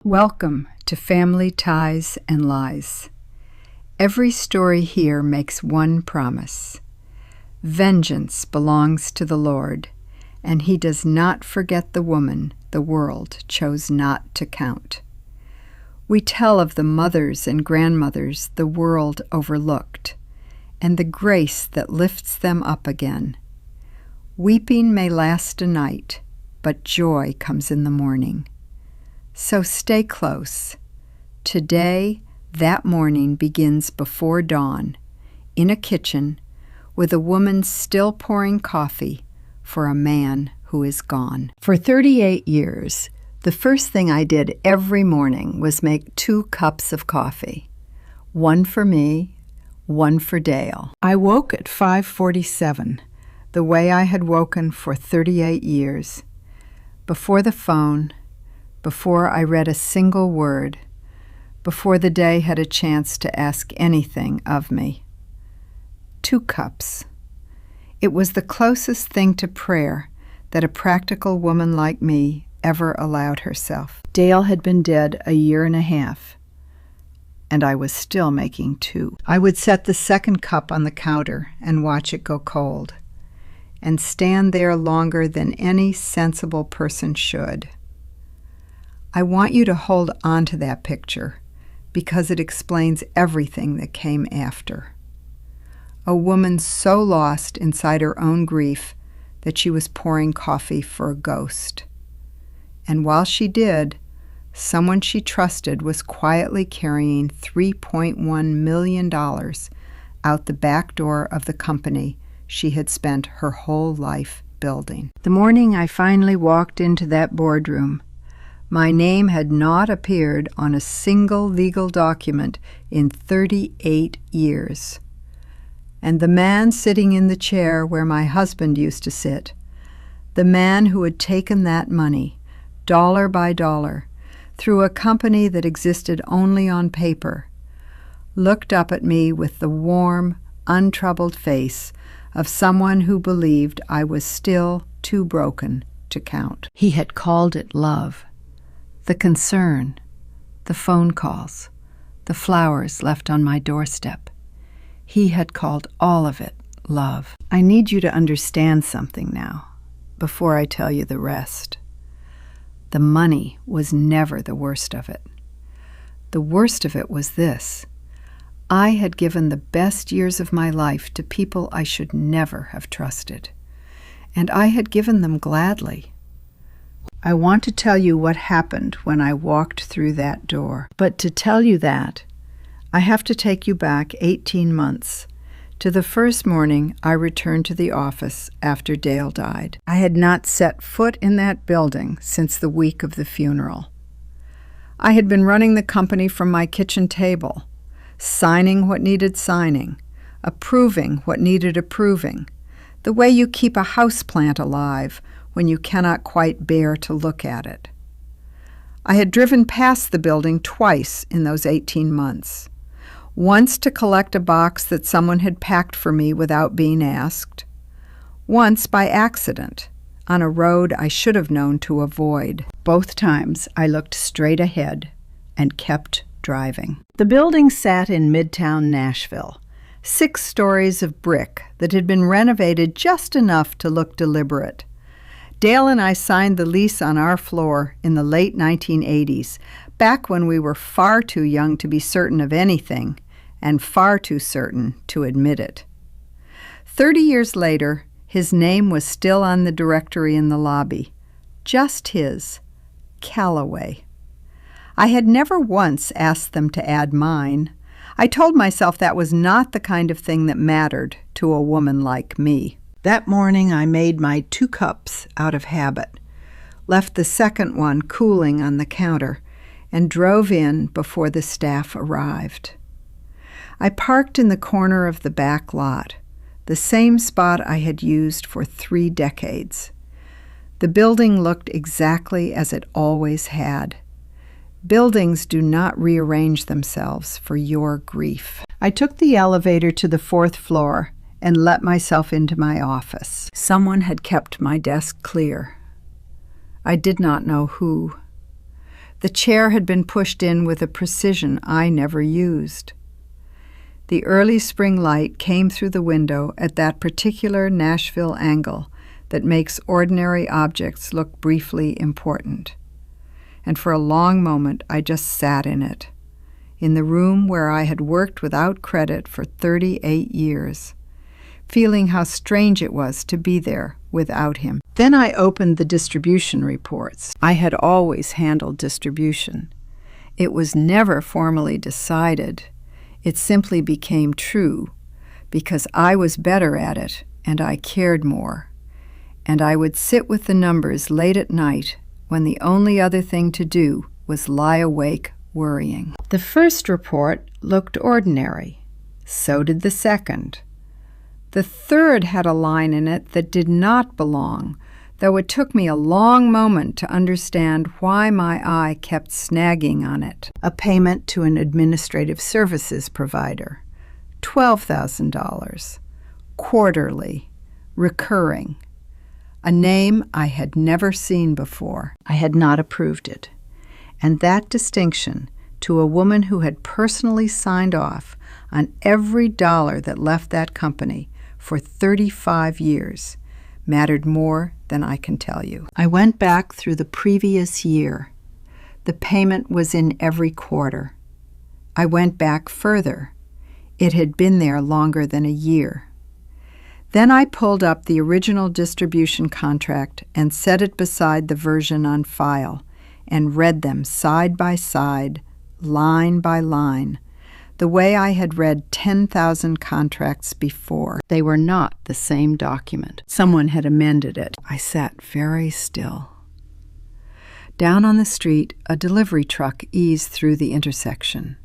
Welcome to Family Ties and Lies. Every story here makes one promise. Vengeance belongs to the Lord, and He does not forget the woman the world chose not to count. We tell of the mothers and grandmothers the world overlooked, and the grace that lifts them up again. Weeping may last a night, but joy comes in the morning. So stay close. Today, that morning begins before dawn, in a kitchen, with a woman still pouring coffee for a man who is gone. For 38 years, the first thing I did every morning was make 2 cups of coffee. One for me, one for Dale. I woke at 5:47, the way I had woken for 38 years. Before the phone, before I read a single word, before the day had a chance to ask anything of me. 2 cups. It was the closest thing to prayer that a practical woman like me ever allowed herself. Dale had been dead a year and a half, and I was still making 2. I would set the second cup on the counter and watch it go cold, and stand there longer than any sensible person should. I want you to hold on to that picture because it explains everything that came after. A woman so lost inside her own grief that she was pouring coffee for a ghost. And while she did, someone she trusted was quietly carrying $3.1 million out the back door of the company she had spent her whole life building. The morning I finally walked into that boardroom, my name had not appeared on a single legal document in 38 years. And the man sitting in the chair where my husband used to sit, the man who had taken that money, dollar by dollar, through a company that existed only on paper, looked up at me with the warm, untroubled face of someone who believed I was still too broken to count. He had called it love. The concern, the phone calls, the flowers left on my doorstep. He had called all of it love. I need you to understand something now, before I tell you the rest. The money was never the worst of it. The worst of it was this. I had given the best years of my life to people I should never have trusted, and I had given them gladly. I want to tell you what happened when I walked through that door. But to tell you that, I have to take you back 18 months to the first morning I returned to the office after Dale died. I had not set foot in that building since the week of the funeral. I had been running the company from my kitchen table, signing what needed signing, approving what needed approving, the way you keep a houseplant alive when you cannot quite bear to look at it. I had driven past the building twice in those 18 months. Once to collect a box that someone had packed for me without being asked. Once by accident, on a road I should have known to avoid. Both times I looked straight ahead and kept driving. The building sat in Midtown Nashville, 6 stories of brick that had been renovated just enough to look deliberate. Dale and I signed the lease on our floor in the late 1980s, back when we were far too young to be certain of anything and far too certain to admit it. 30 years later, his name was still on the directory in the lobby. Just his, Calloway. I had never once asked them to add mine. I told myself that was not the kind of thing that mattered to a woman like me. That morning I made my 2 cups out of habit, left the second one cooling on the counter, and drove in before the staff arrived. I parked in the corner of the back lot, the same spot I had used for 3 decades. The building looked exactly as it always had. Buildings do not rearrange themselves for your grief. I took the elevator to the 4th floor and let myself into my office. Someone had kept my desk clear. I did not know who. The chair had been pushed in with a precision I never used. The early spring light came through the window at that particular Nashville angle that makes ordinary objects look briefly important. And for a long moment I just sat in it, in the room where I had worked without credit for 38 years, feeling how strange it was to be there without him. Then I opened the distribution reports. I had always handled distribution. It was never formally decided. It simply became true because I was better at it and I cared more. And I would sit with the numbers late at night when the only other thing to do was lie awake worrying. The first report looked ordinary. So did the second. The third had a line in it that did not belong, though it took me a long moment to understand why my eye kept snagging on it. A payment to an administrative services provider, $12,000, quarterly, recurring. A name I had never seen before. I had not approved it. And that distinction, to a woman who had personally signed off on every dollar that left that company for 35 years, mattered more than I can tell you. I went back through the previous year. The payment was in every quarter. I went back further. It had been there longer than a year. Then I pulled up the original distribution contract and set it beside the version on file and read them side by side, line by line, the way I had read 10,000 contracts before. They were not the same document. Someone had amended it. I sat very still. Down on the street, a delivery truck eased through the intersection.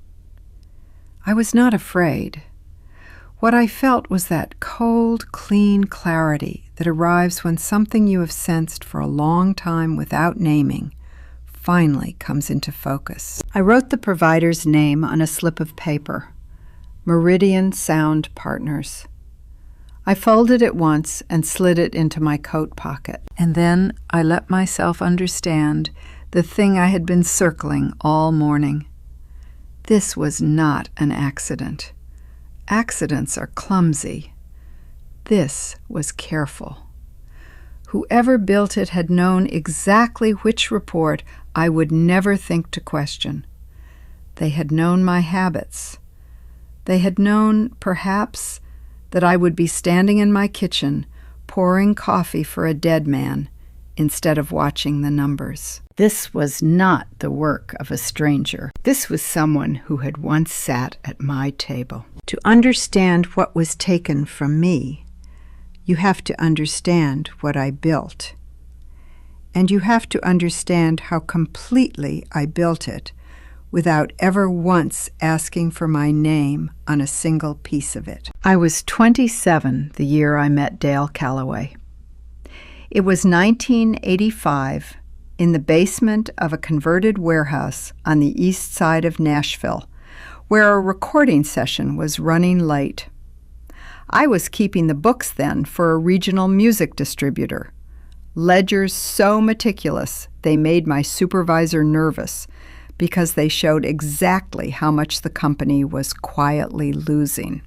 I was not afraid. What I felt was that cold, clean clarity that arrives when something you have sensed for a long time without naming finally comes into focus. I wrote the provider's name on a slip of paper, Meridian Sound Partners. I folded it once and slid it into my coat pocket, and then I let myself understand the thing I had been circling all morning. This was not an accident. Accidents are clumsy. This was careful. Whoever built it had known exactly which report I would never think to question. They had known my habits. They had known, perhaps, that I would be standing in my kitchen pouring coffee for a dead man instead of watching the numbers. This was not the work of a stranger. This was someone who had once sat at my table. To understand what was taken from me, you have to understand what I built. And you have to understand how completely I built it without ever once asking for my name on a single piece of it. I was 27 the year I met Dale Calloway. It was 1985 in the basement of a converted warehouse on the east side of Nashville, where a recording session was running late. I was keeping the books then for a regional music distributor. Ledgers so meticulous they made my supervisor nervous because they showed exactly how much the company was quietly losing.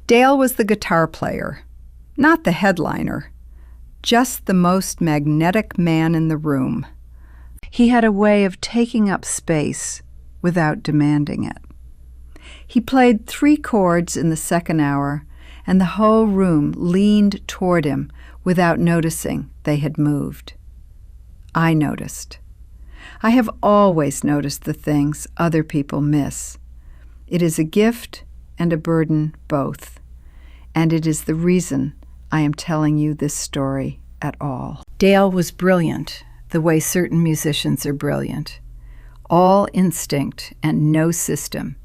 Dale was the guitar player, not the headliner, just the most magnetic man in the room. He had a way of taking up space without demanding it. He played 3 chords in the second hour, and the whole room leaned toward him without noticing they had moved. I noticed. I have always noticed the things other people miss. It is a gift and a burden both, and it is the reason I am telling you this story at all. Dale was brilliant, the way certain musicians are brilliant. All instinct and no system.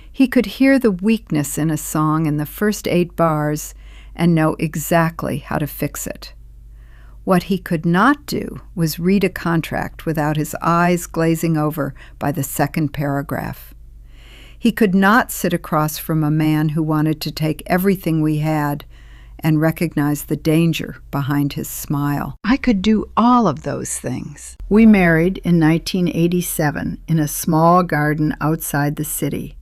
He could hear the weakness in a song in the first 8 bars and know exactly how to fix it. What he could not do was read a contract without his eyes glazing over by the second paragraph. He could not sit across from a man who wanted to take everything we had and recognize the danger behind his smile. I could do all of those things. We married in 1987 in a small garden outside the city,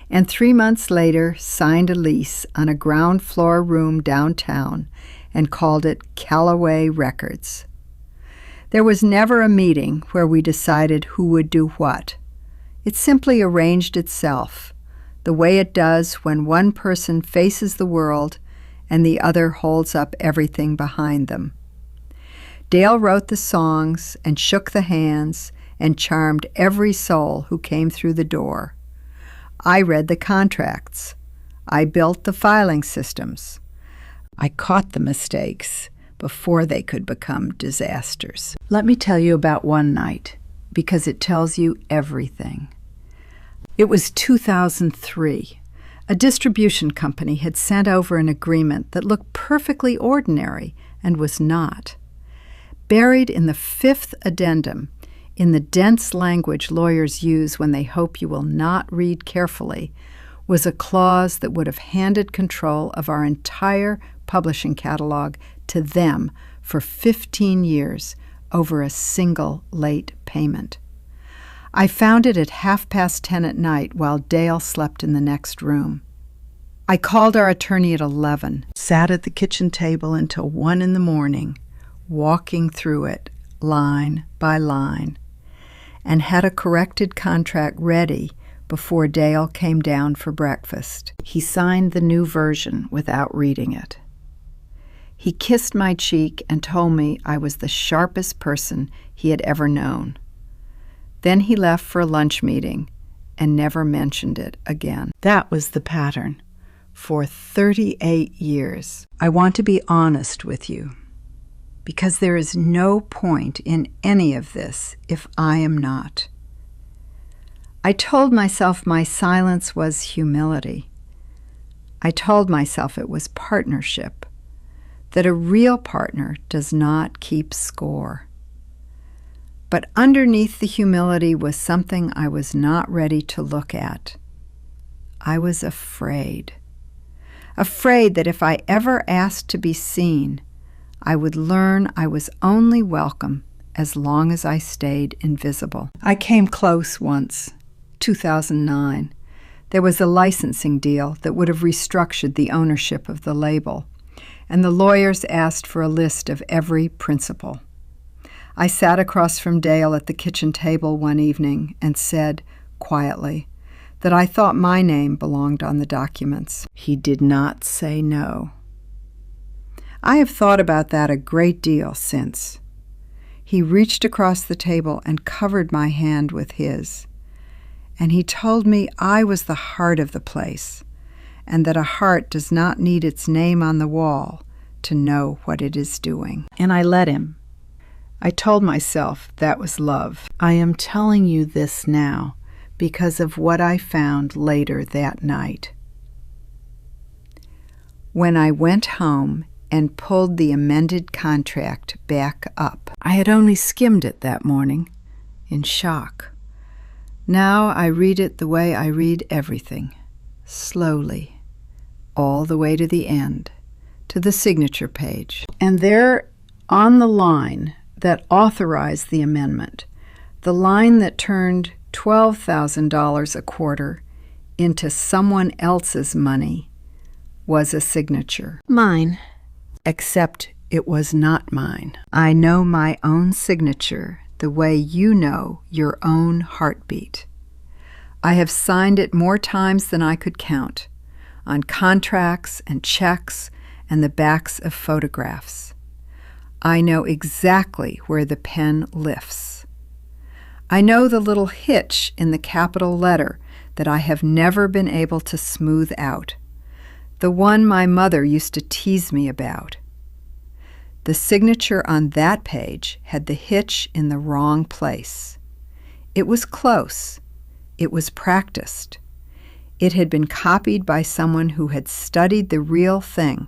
and 3 months later signed a lease on a ground floor room downtown and called it Callaway Records. There was never a meeting where we decided who would do what. It simply arranged itself, the way it does when one person faces the world and the other holds up everything behind them. Dale wrote the songs and shook the hands and charmed every soul who came through the door. I read the contracts. I built the filing systems. I caught the mistakes before they could become disasters. Let me tell you about one night, because it tells you everything. It was 2003. A distribution company had sent over an agreement that looked perfectly ordinary and was not. Buried in the 5th addendum, in the dense language lawyers use when they hope you will not read carefully, was a clause that would have handed control of our entire publishing catalog to them for 15 years over a single late payment. I found it at 10:30 at night while Dale slept in the next room. I called our attorney at 11, sat at the kitchen table until 1 in the morning, walking through it line by line, and had a corrected contract ready before Dale came down for breakfast. He signed the new version without reading it. He kissed my cheek and told me I was the sharpest person he had ever known. Then he left for a lunch meeting and never mentioned it again. That was the pattern for 38 years. I want to be honest with you, because there is no point in any of this if I am not. I told myself my silence was humility. I told myself it was partnership, that a real partner does not keep score. But underneath the humility was something I was not ready to look at. I was afraid. Afraid that if I ever asked to be seen, I would learn I was only welcome as long as I stayed invisible. I came close once, 2009. There was a licensing deal that would have restructured the ownership of the label, and the lawyers asked for a list of every principal. I sat across from Dale at the kitchen table one evening and said, quietly, that I thought my name belonged on the documents. He did not say no. I have thought about that a great deal since. He reached across the table and covered my hand with his, and he told me I was the heart of the place, and that a heart does not need its name on the wall to know what it is doing. And I let him. I told myself that was love. I am telling you this now because of what I found later that night. When I went home and pulled the amended contract back up, I had only skimmed it that morning, in shock. Now I read it the way I read everything, slowly, all the way to the end, to the signature page. And there on the line that authorized the amendment, the line that turned $12,000 a quarter into someone else's money, was a signature. Mine. Except it was not mine. I know my own signature the way you know your own heartbeat. I have signed it more times than I could count, on contracts and checks and the backs of photographs. I know exactly where the pen lifts. I know the little hitch in the capital letter that I have never been able to smooth out, the one my mother used to tease me about. The signature on that page had the hitch in the wrong place. It was close. It was practiced. It had been copied by someone who had studied the real thing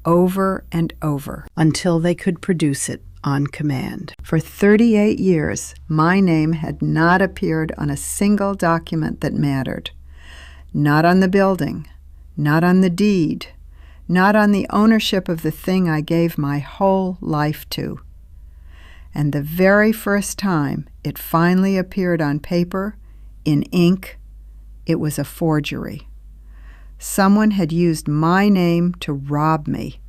over and over until they could produce it on command. For 38 years, my name had not appeared on a single document that mattered. Not on the building, not on the deed, not on the ownership of the thing I gave my whole life to. And the very first time it finally appeared on paper, in ink, it was a forgery. Someone had used my name to rob me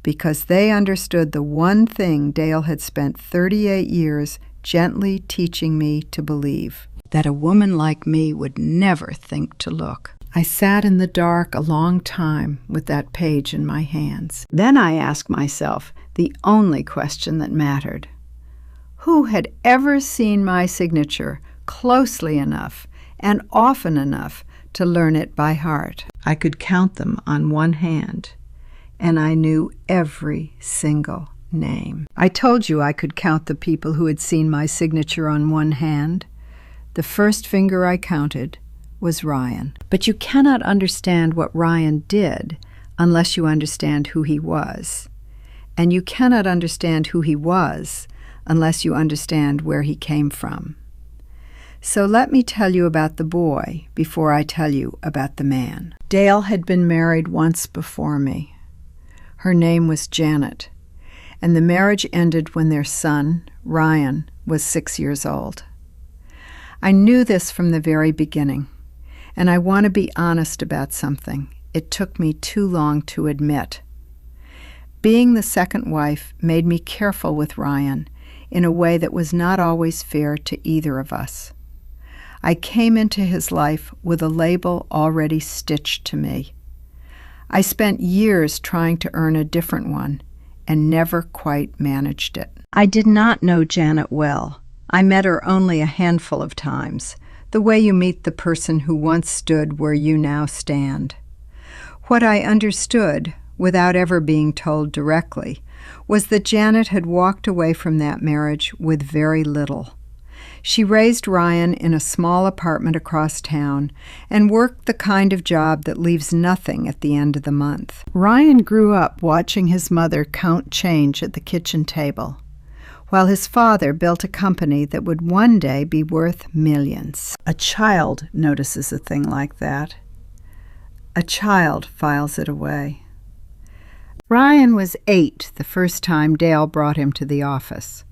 because they understood the one thing Dale had spent 38 years gently teaching me to believe, that a woman like me would never think to look. I sat in the dark a long time with that page in my hands. Then I asked myself the only question that mattered. Who had ever seen my signature closely enough and often enough to learn it by heart? I could count them on one hand, and I knew every single name. I told you I could count the people who had seen my signature on one hand. The first finger I counted was Ryan. But you cannot understand what Ryan did unless you understand who he was. And you cannot understand who he was unless you understand where he came from. So let me tell you about the boy before I tell you about the man. Dale had been married once before me. Her name was Janet, and the marriage ended when their son, Ryan, was 6 years old. I knew this from the very beginning, and I want to be honest about something it took me too long to admit. Being the second wife made me careful with Ryan in a way that was not always fair to either of us. I came into his life with a label already stitched to me. I spent years trying to earn a different one and never quite managed it. I did not know Janet well. I met her only a handful of times, the way you meet the person who once stood where you now stand. What I understood, without ever being told directly, was that Janet had walked away from that marriage with very little. She raised Ryan in a small apartment across town and worked the kind of job that leaves nothing at the end of the month. Ryan grew up watching his mother count change at the kitchen table, while his father built a company that would one day be worth millions. A child notices a thing like that. A child files it away. Ryan was 8 the first time Dale brought him to the office.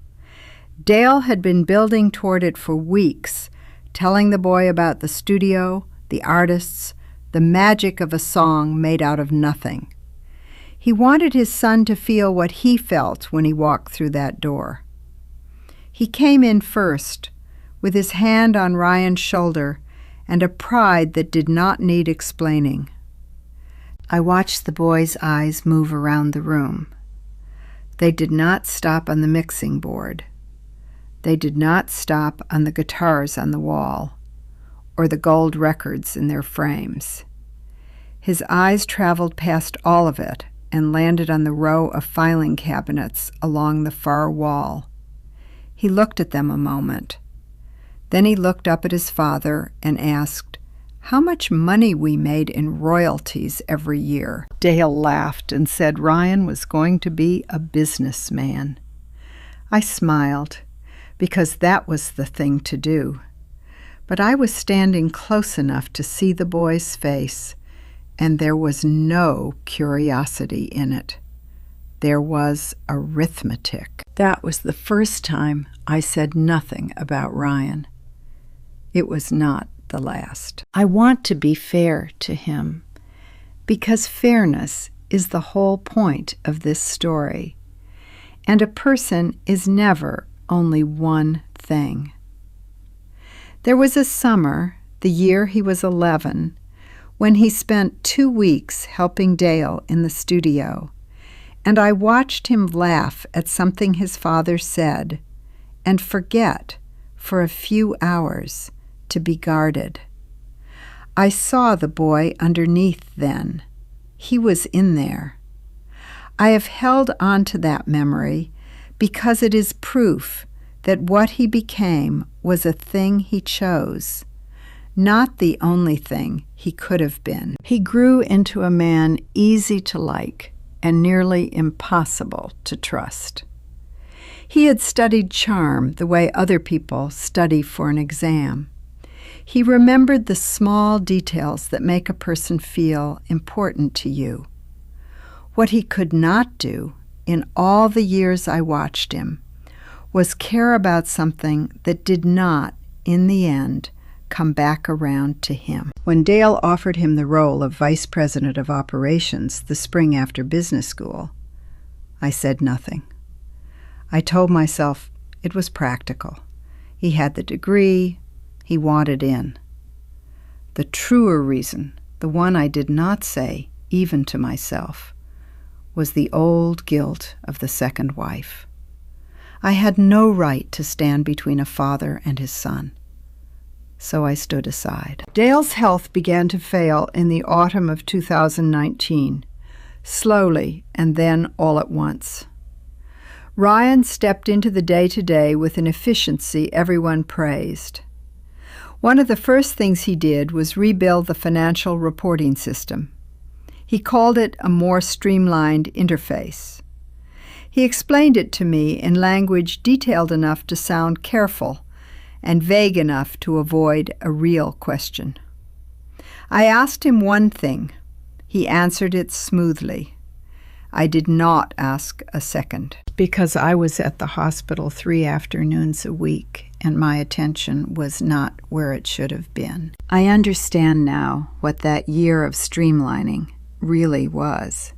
Dale had been building toward it for weeks, telling the boy about the studio, the artists, the magic of a song made out of nothing. He wanted his son to feel what he felt when he walked through that door. He came in first, with his hand on Ryan's shoulder and a pride that did not need explaining. I watched the boy's eyes move around the room. They did not stop on the mixing board. They did not stop on the guitars on the wall or the gold records in their frames. His eyes traveled past all of it and landed on the row of filing cabinets along the far wall. He looked at them a moment. Then he looked up at his father and asked how much money we made in royalties every year. Dale laughed and said Ryan was going to be a businessman. I smiled, because that was the thing to do. But I was standing close enough to see the boy's face, and there was no curiosity in it. There was arithmetic. That was the first time I said nothing about Ryan. It was not the last. I want to be fair to him, because fairness is the whole point of this story, and a person is never only one thing. There was a summer, the year he was 11, when he spent 2 weeks helping Dale in the studio, and I watched him laugh at something his father said and forget for a few hours to be guarded. I saw the boy underneath then. He was in there. I have held on to that memory because it is proof that what he became was a thing he chose, not the only thing he could have been. He grew into a man easy to like and nearly impossible to trust. He had studied charm the way other people study for an exam. He remembered the small details that make a person feel important to you. What he could not do, in all the years I watched him, was care about something that did not, in the end, come back around to him. When Dale offered him the role of Vice President of Operations the spring after business school, I said nothing. I told myself it was practical. He had the degree. He wanted in. The truer reason, the one I did not say, even to myself, was the old guilt of the second wife. I had no right to stand between a father and his son. So I stood aside. Dale's health began to fail in the autumn of 2019, slowly and then all at once. Ryan stepped into the day-to-day with an efficiency everyone praised. One of the first things he did was rebuild the financial reporting system. He called it a more streamlined interface. He explained it to me in language detailed enough to sound careful and vague enough to avoid a real question. I asked him one thing. He answered it smoothly. I did not ask a second, because I was at the hospital 3 afternoons a week, and my attention was not where it should have been. I understand now what that year of streamlining really was.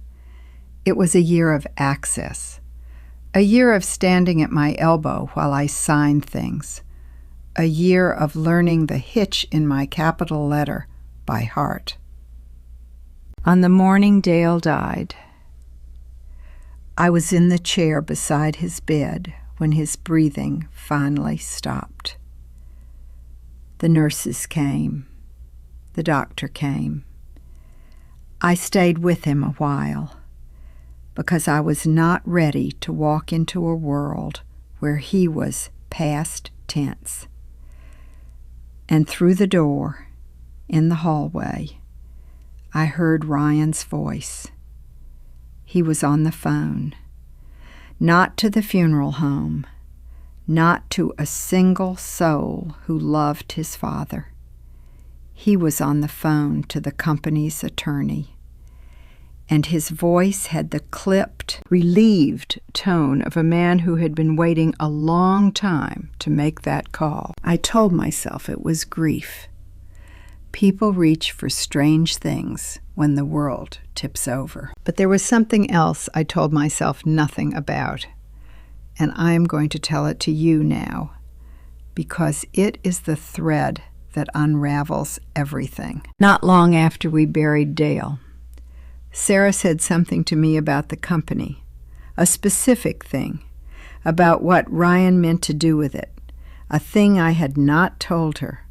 It was a year of access, a year of standing at my elbow while I signed things, a year of learning the hitch in my capital letter by heart. On the morning Dale died, I was in the chair beside his bed when his breathing finally stopped. The nurses came. The doctor came. I stayed with him a while because I was not ready to walk into a world where he was past tense. And through the door, in the hallway, I heard Ryan's voice. He was on the phone, not to the funeral home, not to a single soul who loved his father. He was on the phone to the company's attorney, and his voice had the clipped, relieved tone of a man who had been waiting a long time to make that call. I told myself it was grief. People reach for strange things when the world tips over. But there was something else I told myself nothing about, and I am going to tell it to you now, because it is the thread that unravels everything. Not long after we buried Dale, Sarah said something to me about the company, a specific thing, about what Ryan meant to do with it, a thing I had not told her,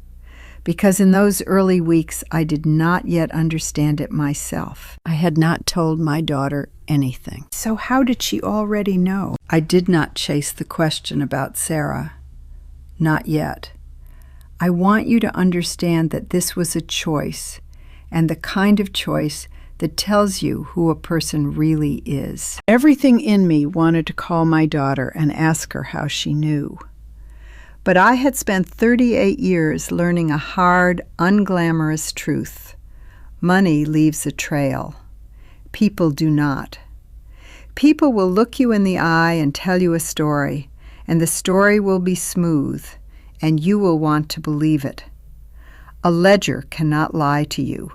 because in those early weeks I did not yet understand it myself. I had not told my daughter anything. So how did she already know? I did not chase the question about Sarah. Not yet. I want you to understand that this was a choice, and the kind of choice that tells you who a person really is. Everything in me wanted to call my daughter and ask her how she knew. But I had spent 38 years learning a hard, unglamorous truth. Money leaves a trail. People do not. People will look you in the eye and tell you a story, and the story will be smooth, and you will want to believe it. A ledger cannot lie to you.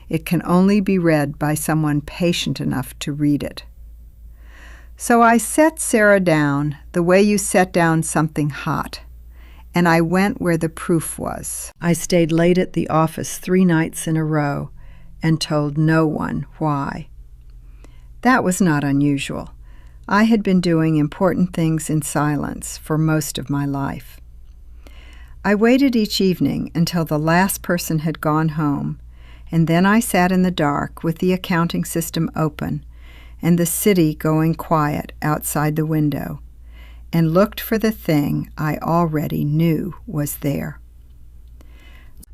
It can only be read by someone patient enough to read it. So I set Sarah down the way you set down something hot, and I went where the proof was. I stayed late at the office 3 nights in a row and told no one why. That was not unusual. I had been doing important things in silence for most of my life. I waited each evening until the last person had gone home, and then I sat in the dark with the accounting system open and the city going quiet outside the window, and looked for the thing I already knew was there.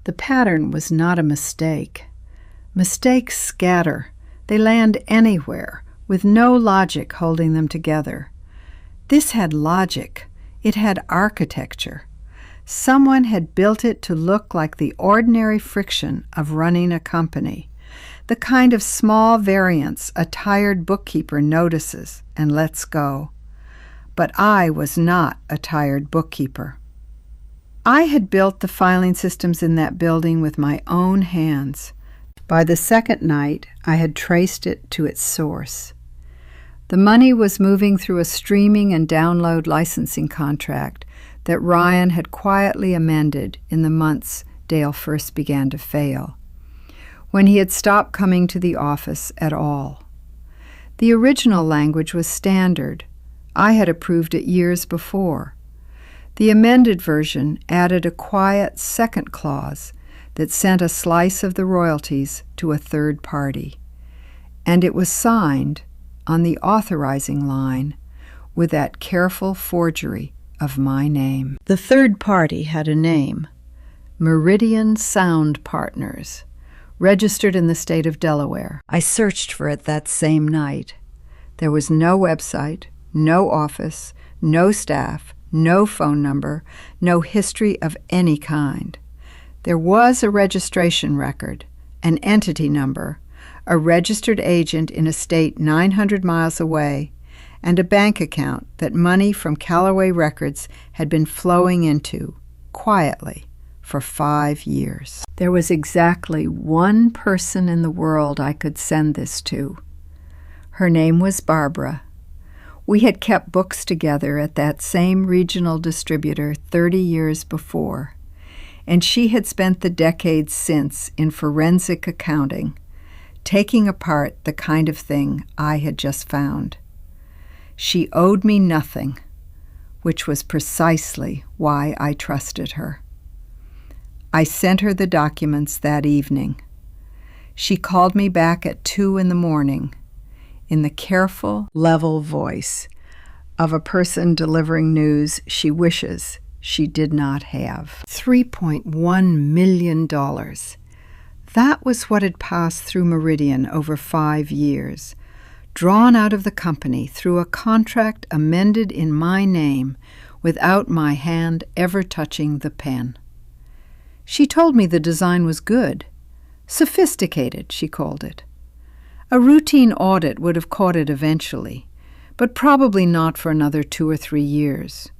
The pattern was not a mistake. Mistakes scatter. They land anywhere, with no logic holding them together. This had logic. It had architecture. Someone had built it to look like the ordinary friction of running a company. the kind of small variance a tired bookkeeper notices and lets go. But I was not a tired bookkeeper. I had built the filing systems in that building with my own hands. By the second night, I had traced it to its source. The money was moving through a streaming and download licensing contract that Ryan had quietly amended in the months Dale first began to fail, when he had stopped coming to the office at all. The original language was standard. I had approved it years before. The amended version added a quiet second clause that sent a slice of the royalties to a third party, and it was signed on the authorizing line with that careful forgery of my name. The third party had a name, Meridian Sound Partners, registered in the state of Delaware. I searched for it that same night. There was no website, no office, no staff, no phone number, no history of any kind. There was a registration record, an entity number, a registered agent in a state 900 miles away, and a bank account that money from Callaway Records had been flowing into, quietly, for 5 years. There was exactly one person in the world I could send this to. Her name was Barbara. We had kept books together at that same regional distributor 30 years before, and she had spent the decades since in forensic accounting, taking apart the kind of thing I had just found. She owed me nothing, which was precisely why I trusted her. I sent her the documents that evening. She called me back at 2 a.m. in the careful, level voice of a person delivering news she wishes she did not have. $3.1 million. That was what had passed through Meridian over 5 years, drawn out of the company through a contract amended in my name without my hand ever touching the pen. She told me the design was good. Sophisticated, she called it. A routine audit would have caught it eventually, but probably not for another 2 or 3 years.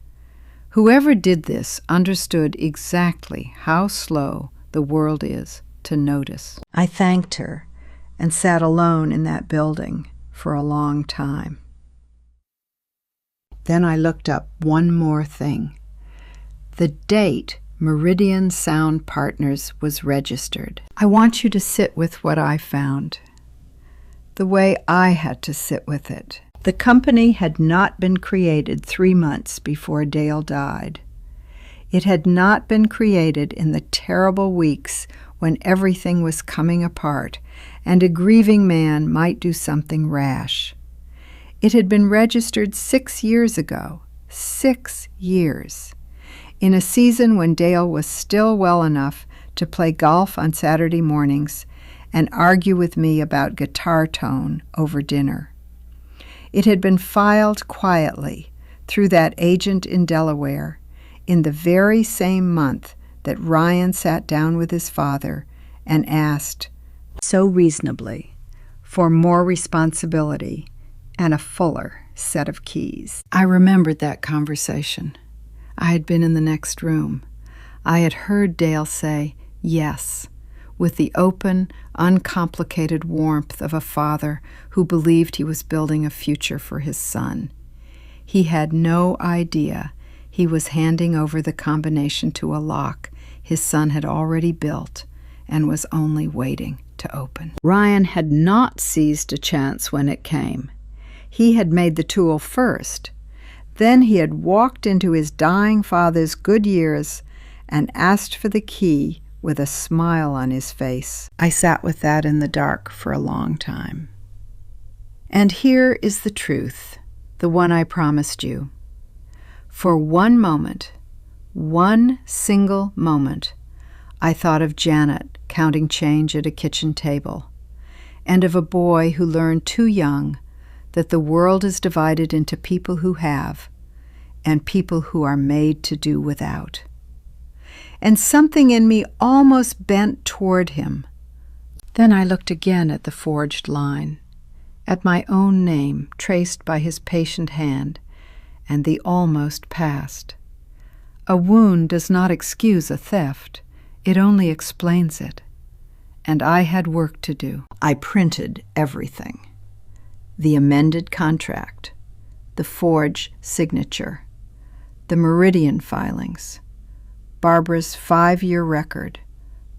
Whoever did this understood exactly how slow the world is to notice. I thanked her and sat alone in that building for a long time. Then I looked up one more thing. The date Meridian Sound Partners was registered. I want you to sit with what I found, the way I had to sit with it. The company had not been created 3 months before Dale died. It had not been created in the terrible weeks when everything was coming apart and a grieving man might do something rash. It had been registered 6 years ago, 6 years, in a season when Dale was still well enough to play golf on Saturday mornings and argue with me about guitar tone over dinner. It had been filed quietly through that agent in Delaware in the very same month that Ryan sat down with his father and asked, so reasonably, for more responsibility and a fuller set of keys. I remembered that conversation. I had been in the next room. I had heard Dale say yes, with the open, uncomplicated warmth of a father who believed he was building a future for his son. He had no idea he was handing over the combination to a lock his son had already built and was only waiting to open. Ryan had not seized a chance when it came. He had made the tool first. Then he had walked into his dying father's good years and asked for the key with a smile on his face. I sat with that in the dark for a long time. And here is the truth, the one I promised you. For one moment, one single moment, I thought of Janet counting change at a kitchen table, and of a boy who learned too young that the world is divided into people who have and people who are made to do without. And something in me almost bent toward him, Then I looked again at the forged line, at my own name traced by his patient hand, and the almost past. A wound does not excuse a theft, it only explains it. And I had work to do. I printed everything. The amended contract, the forged signature, the Meridian filings, Barbara's 5-year record,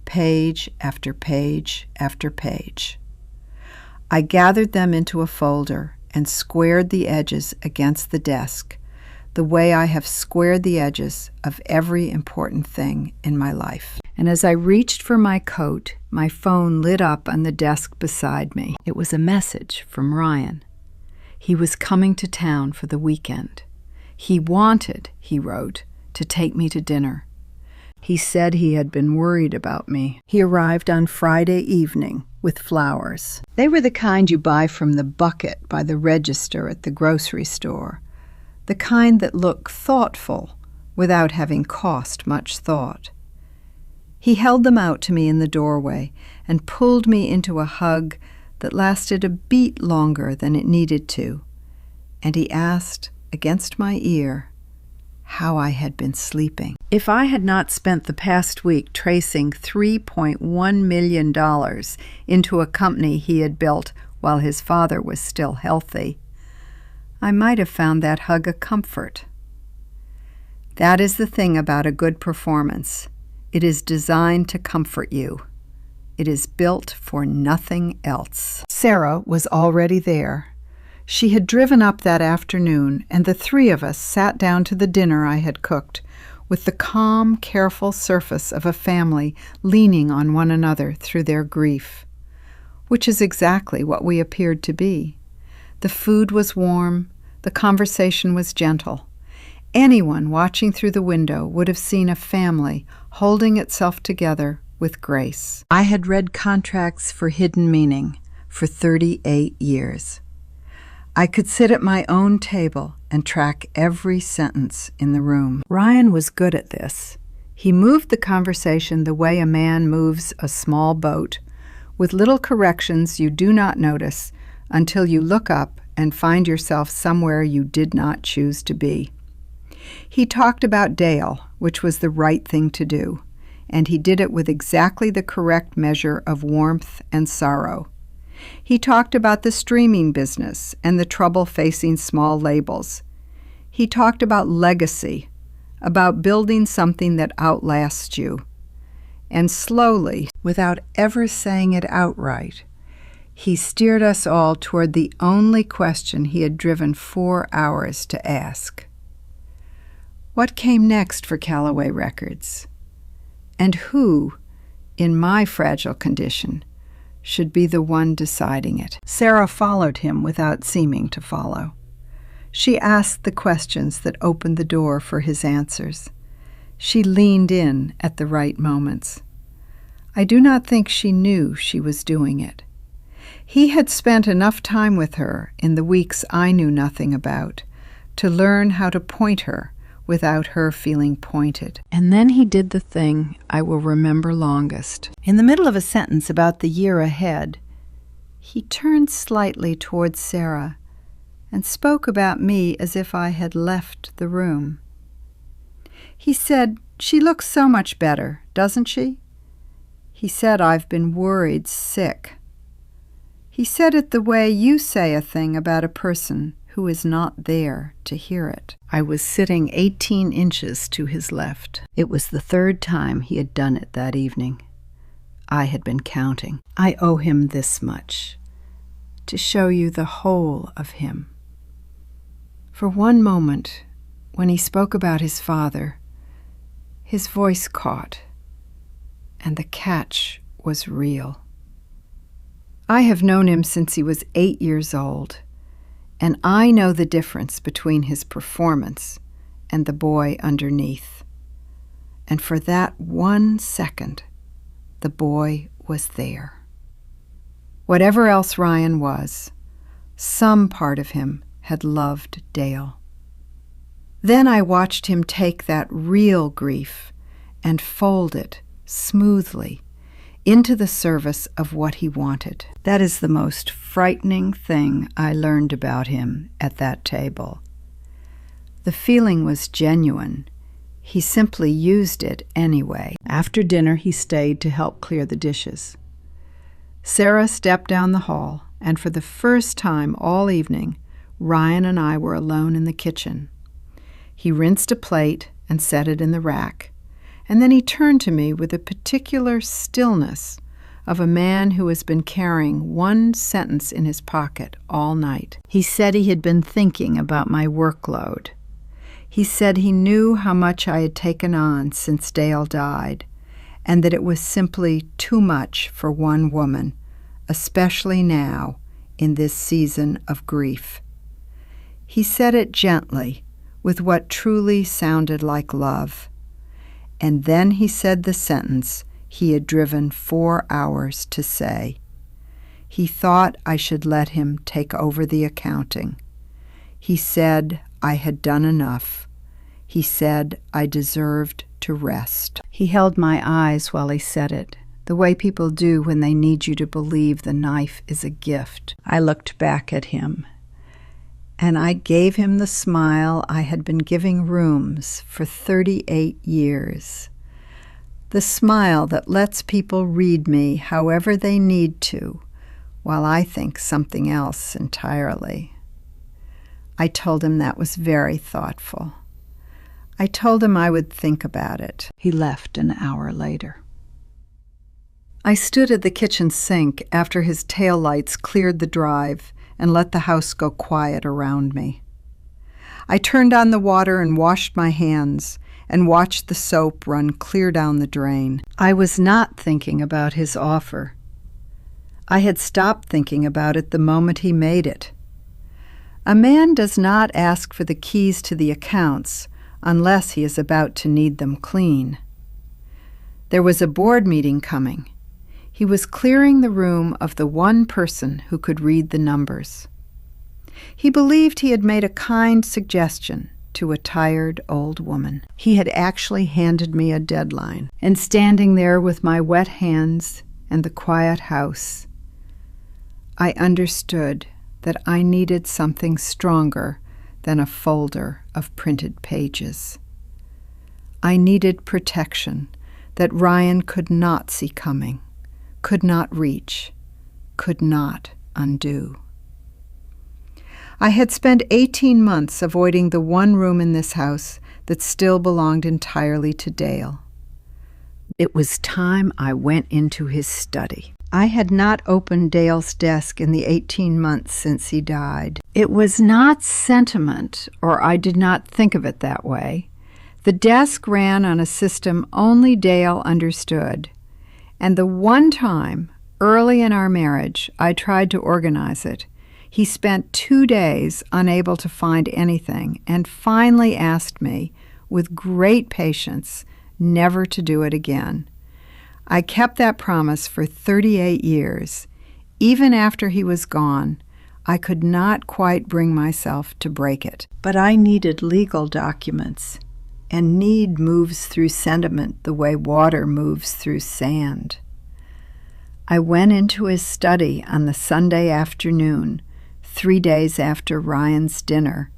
page after page after page. I gathered them into a folder and squared the edges against the desk, the way I have squared the edges of every important thing in my life. And as I reached for my coat, my phone lit up on the desk beside me. It was a message from Ryan. He was coming to town for the weekend. He wanted, he wrote, to take me to dinner. He said he had been worried about me. He arrived on Friday evening with flowers. They were the kind you buy from the bucket by the register at the grocery store, the kind that look thoughtful without having cost much thought. He held them out to me in the doorway and pulled me into a hug that lasted a beat longer than it needed to, and he asked, against my ear, how I had been sleeping. If I had not spent the past week tracing $3.1 million into a company he had built while his father was still healthy, I might have found that hug a comfort. That is the thing about a good performance. It is designed to comfort you. It is built for nothing else. Sarah was already there. She had driven up that afternoon, and the three of us sat down to the dinner I had cooked, with the calm, careful surface of a family leaning on one another through their grief, which is exactly what we appeared to be. The food was warm, the conversation was gentle. Anyone watching through the window would have seen a family holding itself together with grace. I had read contracts for hidden meaning for 38 years. I could sit at my own table and track every sentence in the room. Ryan was good at this. He moved the conversation the way a man moves a small boat, with little corrections you do not notice until you look up and find yourself somewhere you did not choose to be. He talked about Dale, which was the right thing to do, and he did it with exactly the correct measure of warmth and sorrow. He talked about the streaming business and the trouble facing small labels. He talked about legacy, about building something that outlasts you. And slowly, without ever saying it outright, he steered us all toward the only question he had driven 4 hours to ask. What came next for Callaway Records? And who, in my fragile condition, should be the one deciding it? Sarah followed him without seeming to follow. She asked the questions that opened the door for his answers. She leaned in at the right moments. I do not think she knew she was doing it. He had spent enough time with her in the weeks I knew nothing about to learn how to point her without her feeling pointed. And then he did the thing I will remember longest. In the middle of a sentence about the year ahead, he turned slightly towards Sarah and spoke about me as if I had left the room. He said, "She looks so much better, doesn't she?" He said, "I've been worried sick." He said it the way you say a thing about a person who is not there to hear it. I was sitting 18 inches to his left. It was the third time he had done it that evening. I had been counting. I owe him this much, to show you the whole of him. For one moment, when he spoke about his father, his voice caught, and the catch was real. I have known him since he was 8 years old, and I know the difference between his performance and the boy underneath. And for that 1 second, the boy was there. Whatever else Ryan was, some part of him had loved Dale. Then I watched him take that real grief and fold it smoothly into the service of what he wanted. That is the most frightening thing I learned about him at that table. The feeling was genuine. He simply used it anyway. After dinner, he stayed to help clear the dishes. Sarah stepped down the hall, and for the first time all evening, Ryan and I were alone in the kitchen. He rinsed a plate and set it in the rack, and then he turned to me with a particular stillness of a man who has been carrying one sentence in his pocket all night. He said he had been thinking about my workload. He said he knew how much I had taken on since Dale died, and that it was simply too much for one woman, especially now in this season of grief. He said it gently, with what truly sounded like love. And then he said the sentence he had driven 4 hours to say. He thought I should let him take over the accounting. He said I had done enough. He said I deserved to rest. He held my eyes while he said it, the way people do when they need you to believe the knife is a gift. I looked back at him, and I gave him the smile I had been giving rooms for 38 years. The smile that lets people read me however they need to, while I think something else entirely. I told him that was very thoughtful. I told him I would think about it. He left an hour later. I stood at the kitchen sink after his taillights cleared the drive and let the house go quiet around me. I turned on the water and washed my hands and watched the soap run clear down the drain. I was not thinking about his offer. I had stopped thinking about it the moment he made it. A man does not ask for the keys to the accounts unless he is about to need them clean. There was a board meeting coming. He was clearing the room of the one person who could read the numbers. He believed he had made a kind suggestion to a tired old woman. He had actually handed me a deadline, and standing there with my wet hands and the quiet house, I understood that I needed something stronger than a folder of printed pages. I needed protection that Ryan could not see coming, could not reach, could not undo. I had spent 18 months avoiding the one room in this house that still belonged entirely to Dale. It was time I went into his study. I had not opened Dale's desk in the 18 months since he died. It was not sentiment, or I did not think of it that way. The desk ran on a system only Dale understood, and the one time, early in our marriage, I tried to organize it, he spent 2 days unable to find anything and finally asked me, with great patience, never to do it again. I kept that promise for 38 years. Even after he was gone, I could not quite bring myself to break it. But I needed legal documents, and need moves through sentiment the way water moves through sand. I went into his study on the Sunday afternoon, 3 days after Ryan's dinner,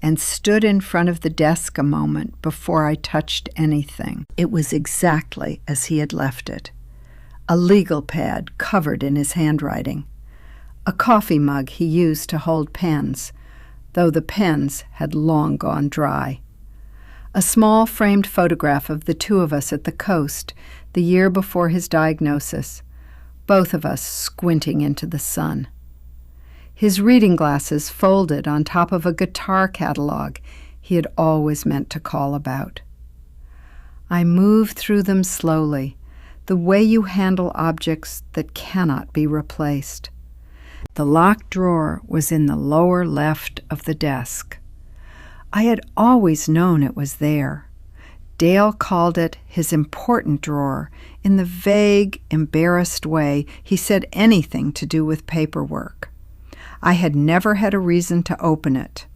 and stood in front of the desk a moment before I touched anything. It was exactly as he had left it. A legal pad covered in his handwriting. A coffee mug he used to hold pens, though the pens had long gone dry. A small framed photograph of the two of us at the coast the year before his diagnosis, both of us squinting into the sun. His reading glasses folded on top of a guitar catalog he had always meant to call about. I moved through them slowly, the way you handle objects that cannot be replaced. The locked drawer was in the lower left of the desk. I had always known it was there. Dale called it his important drawer in the vague, embarrassed way he said anything to do with paperwork. I had never had a reason to open it.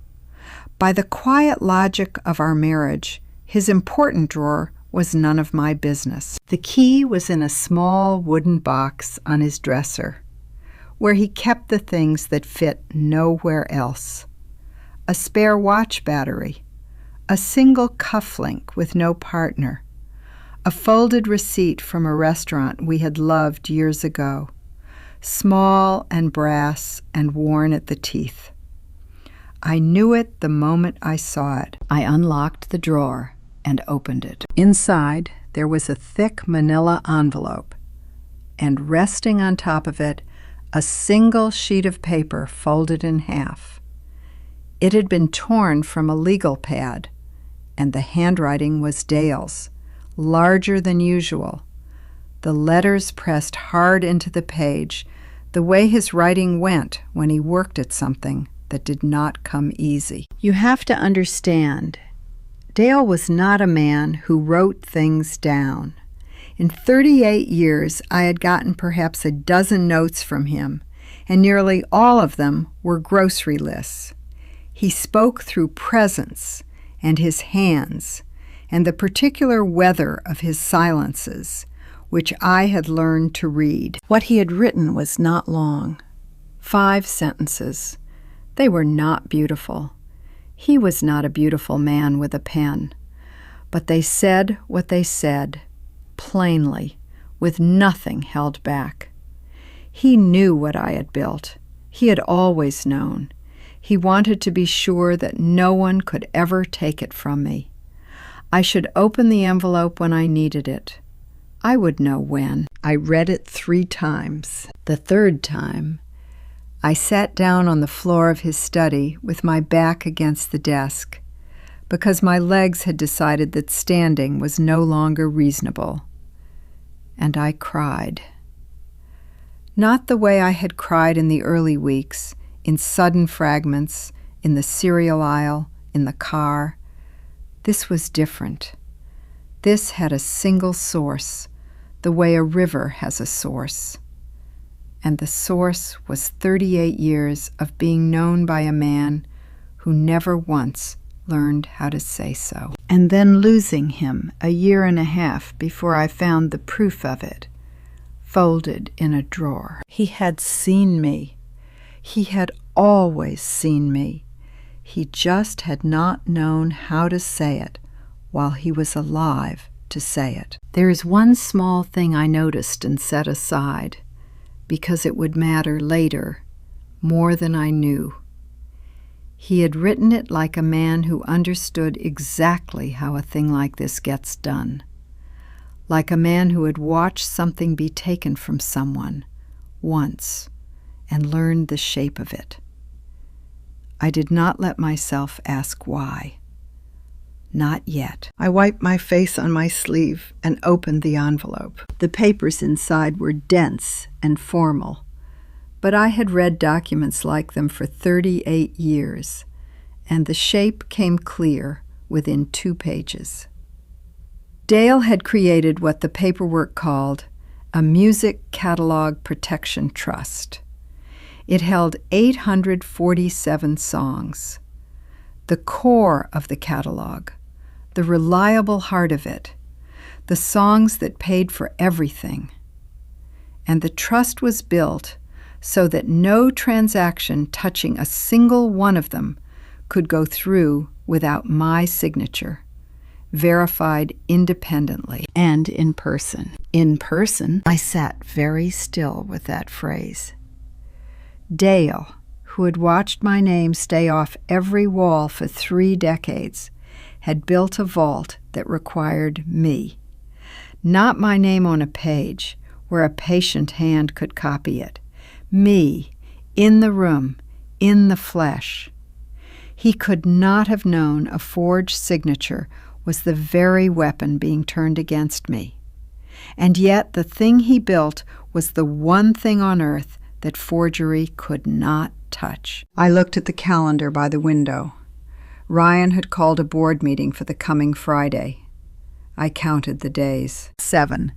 By the quiet logic of our marriage, his important drawer was none of my business. The key was in a small wooden box on his dresser, where he kept the things that fit nowhere else. A spare watch battery, a single cufflink with no partner, a folded receipt from a restaurant we had loved years ago, small and brass and worn at the teeth. I knew it the moment I saw it. I unlocked the drawer and opened it. Inside, there was a thick manila envelope, and resting on top of it, a single sheet of paper folded in half. It had been torn from a legal pad, and the handwriting was Dale's, larger than usual. The letters pressed hard into the page, the way his writing went when he worked at something that did not come easy. You have to understand, Dale was not a man who wrote things down. In 38 years, I had gotten perhaps a dozen notes from him, and nearly all of them were grocery lists. He spoke through presence and his hands, and the particular weather of his silences, which I had learned to read. What he had written was not long. 5 sentences. They were not beautiful. He was not a beautiful man with a pen. But they said what they said, plainly, with nothing held back. He knew what I had built. He had always known. He wanted to be sure that no one could ever take it from me. I should open the envelope when I needed it. I would know when. I read it 3 times. The 3rd time, I sat down on the floor of his study with my back against the desk, because my legs had decided that standing was no longer reasonable. And I cried. Not the way I had cried in the early weeks, in sudden fragments, in the cereal aisle, in the car. This was different. This had a single source, the way a river has a source. And the source was 38 years of being known by a man who never once learned how to say so. And then losing him a year and a half before I found the proof of it, folded in a drawer. He had seen me. He had always seen me. He just had not known how to say it while he was alive to say it. There is one small thing I noticed and set aside, because it would matter later more than I knew. He had written it like a man who understood exactly how a thing like this gets done, like a man who had watched something be taken from someone once and learned the shape of it. I did not let myself ask why. Not yet. I wiped my face on my sleeve and opened the envelope. The papers inside were dense and formal, but I had read documents like them for 38 years, and the shape came clear within 2 pages. Dale had created what the paperwork called a Music Catalog Protection Trust. It held 847 songs. The core of the catalog, the reliable heart of it, the songs that paid for everything. And the trust was built so that no transaction touching a single one of them could go through without my signature, verified independently and in person. In person, I sat very still with that phrase. Dale, who had watched my name stay off every wall for 3 decades, had built a vault that required me. Not my name on a page where a patient hand could copy it. Me, in the room, in the flesh. He could not have known a forged signature was the very weapon being turned against me. And yet the thing he built was the one thing on earth that forgery could not touch. I looked at the calendar by the window. Ryan had called a board meeting for the coming Friday. I counted the days. 7.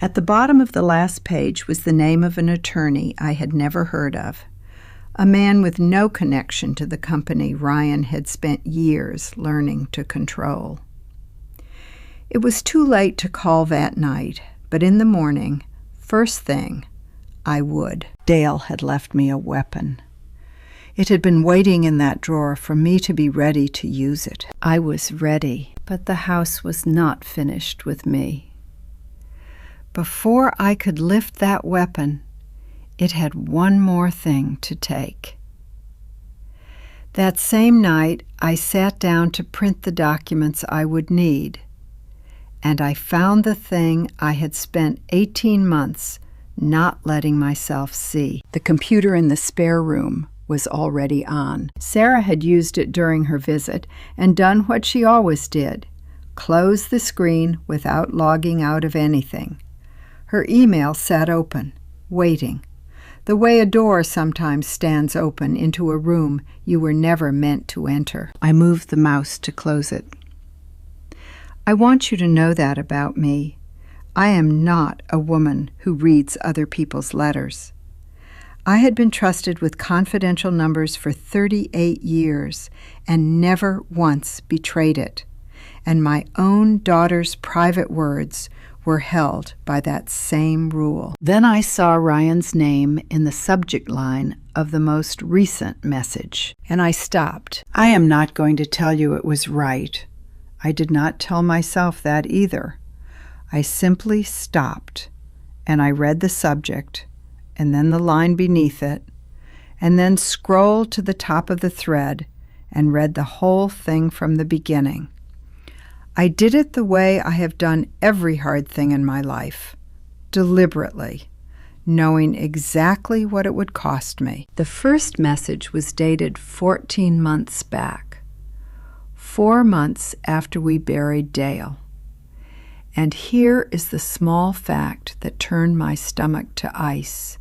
At the bottom of the last page was the name of an attorney I had never heard of, a man with no connection to the company Ryan had spent years learning to control. It was too late to call that night, but in the morning, first thing, I would. Dale had left me a weapon. It had been waiting in that drawer for me to be ready to use it. I was ready, but the house was not finished with me. Before I could lift that weapon, it had one more thing to take. That same night, I sat down to print the documents I would need, and I found the thing I had spent 18 months not letting myself see. The computer in the spare room was already on. Sarah had used it during her visit and done what she always did, close the screen without logging out of anything. Her email sat open, waiting, the way a door sometimes stands open into a room you were never meant to enter. I moved the mouse to close it. I want you to know that about me. I am not a woman who reads other people's letters. I had been trusted with confidential numbers for 38 years and never once betrayed it, and my own daughter's private words were held by that same rule. Then I saw Ryan's name in the subject line of the most recent message, and I stopped. I am not going to tell you it was right. I did not tell myself that either. I simply stopped, and I read the subject, and then the line beneath it, and then scrolled to the top of the thread and read the whole thing from the beginning. I did it the way I have done every hard thing in my life, deliberately, knowing exactly what it would cost me. The first message was dated 14 months back, 4 months after we buried Dale. And here is the small fact that turned my stomach to ice,